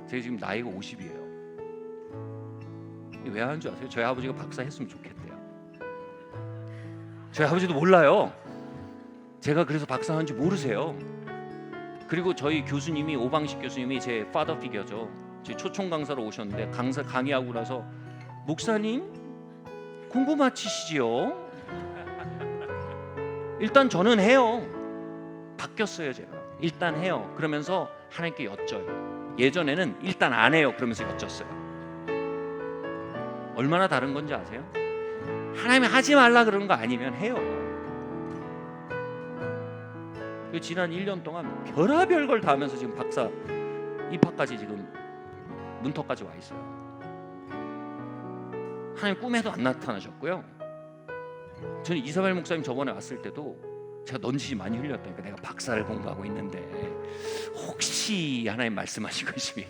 제가 지금 나이가 50이에요. 왜 하는 줄 아세요? 저희 아버지가 박사 했으면 좋겠대요. 저희 아버지도 몰라요. 제가 그래서 박사 한지 모르세요. 그리고 저희 교수님이, 오방식 교수님이 제 파더 피겨죠. 제 초청 강사로 오셨는데 강의하고 나서 목사님 공부 마치시지요? 일단 저는 해요. 바뀌었어요. 제가 일단 해요. 그러면서 하나님께 여쭤요. 예전에는 일단 안 해요. 그러면서 여쭸어요. 얼마나 다른 건지 아세요? 하나님이 하지 말라 그러는 거 아니면 해요. 지난 1년 동안 별의별 걸 다 하면서 지금 박사 입학까지 지금 문턱까지 와 있어요. 하나님 꿈에도 안 나타나셨고요. 저는 이사벨 목사님 저번에 왔을 때도 제가 넌지시 많이 흘렸다니까. 내가 박사를 공부하고 있는데 혹시 하나님 말씀하신 것이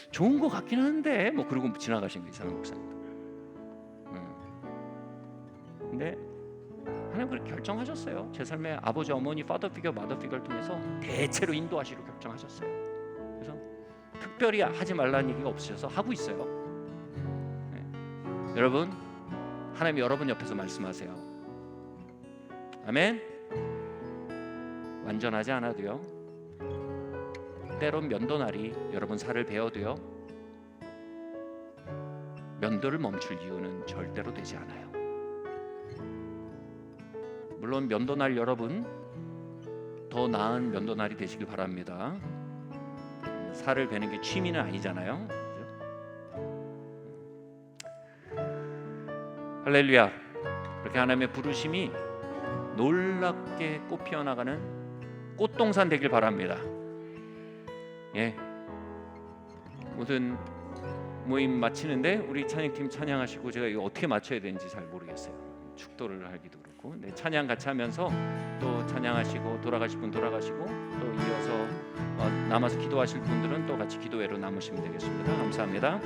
좋은 것 같긴 한데 뭐 그러고 지나가신 거 이사벨 목사님. 근데 하나님 그렇게 결정하셨어요. 제 삶에 아버지, 어머니, 파더 피겨, 마더 피겨를 통해서 대체로 인도하시기로 결정하셨어요. 그래서 특별히 하지 말라는 얘기가 없으셔서 하고 있어요. 네. 여러분, 하나님이 여러분 옆에서 말씀하세요. 아멘. 완전하지 않아도요, 때론 면도날이 여러분 살을 베어도요, 면도를 멈출 이유는 절대로 되지 않아요. 물론 면도날 여러분 더 나은 면도날이 되시길 바랍니다. 살을 베는 게 취미는 아니잖아요. 할렐루야. 그렇게 하나님의 부르심이 놀랍게 꽃 피어나가는 꽃동산 되길 바랍니다. 예. 모든 모임 마치는데 우리 찬양팀 찬양하시고, 제가 이거 어떻게 맞춰야 되는지 잘 모르겠어요. 축도를 하기도 그렇고. 네, 찬양 같이 하면서 또 찬양하시고, 돌아가실 분 돌아가시고, 또 이어서 남아서 기도하실 분들은 또 같이 기도회로 남으시면 되겠습니다. 감사합니다.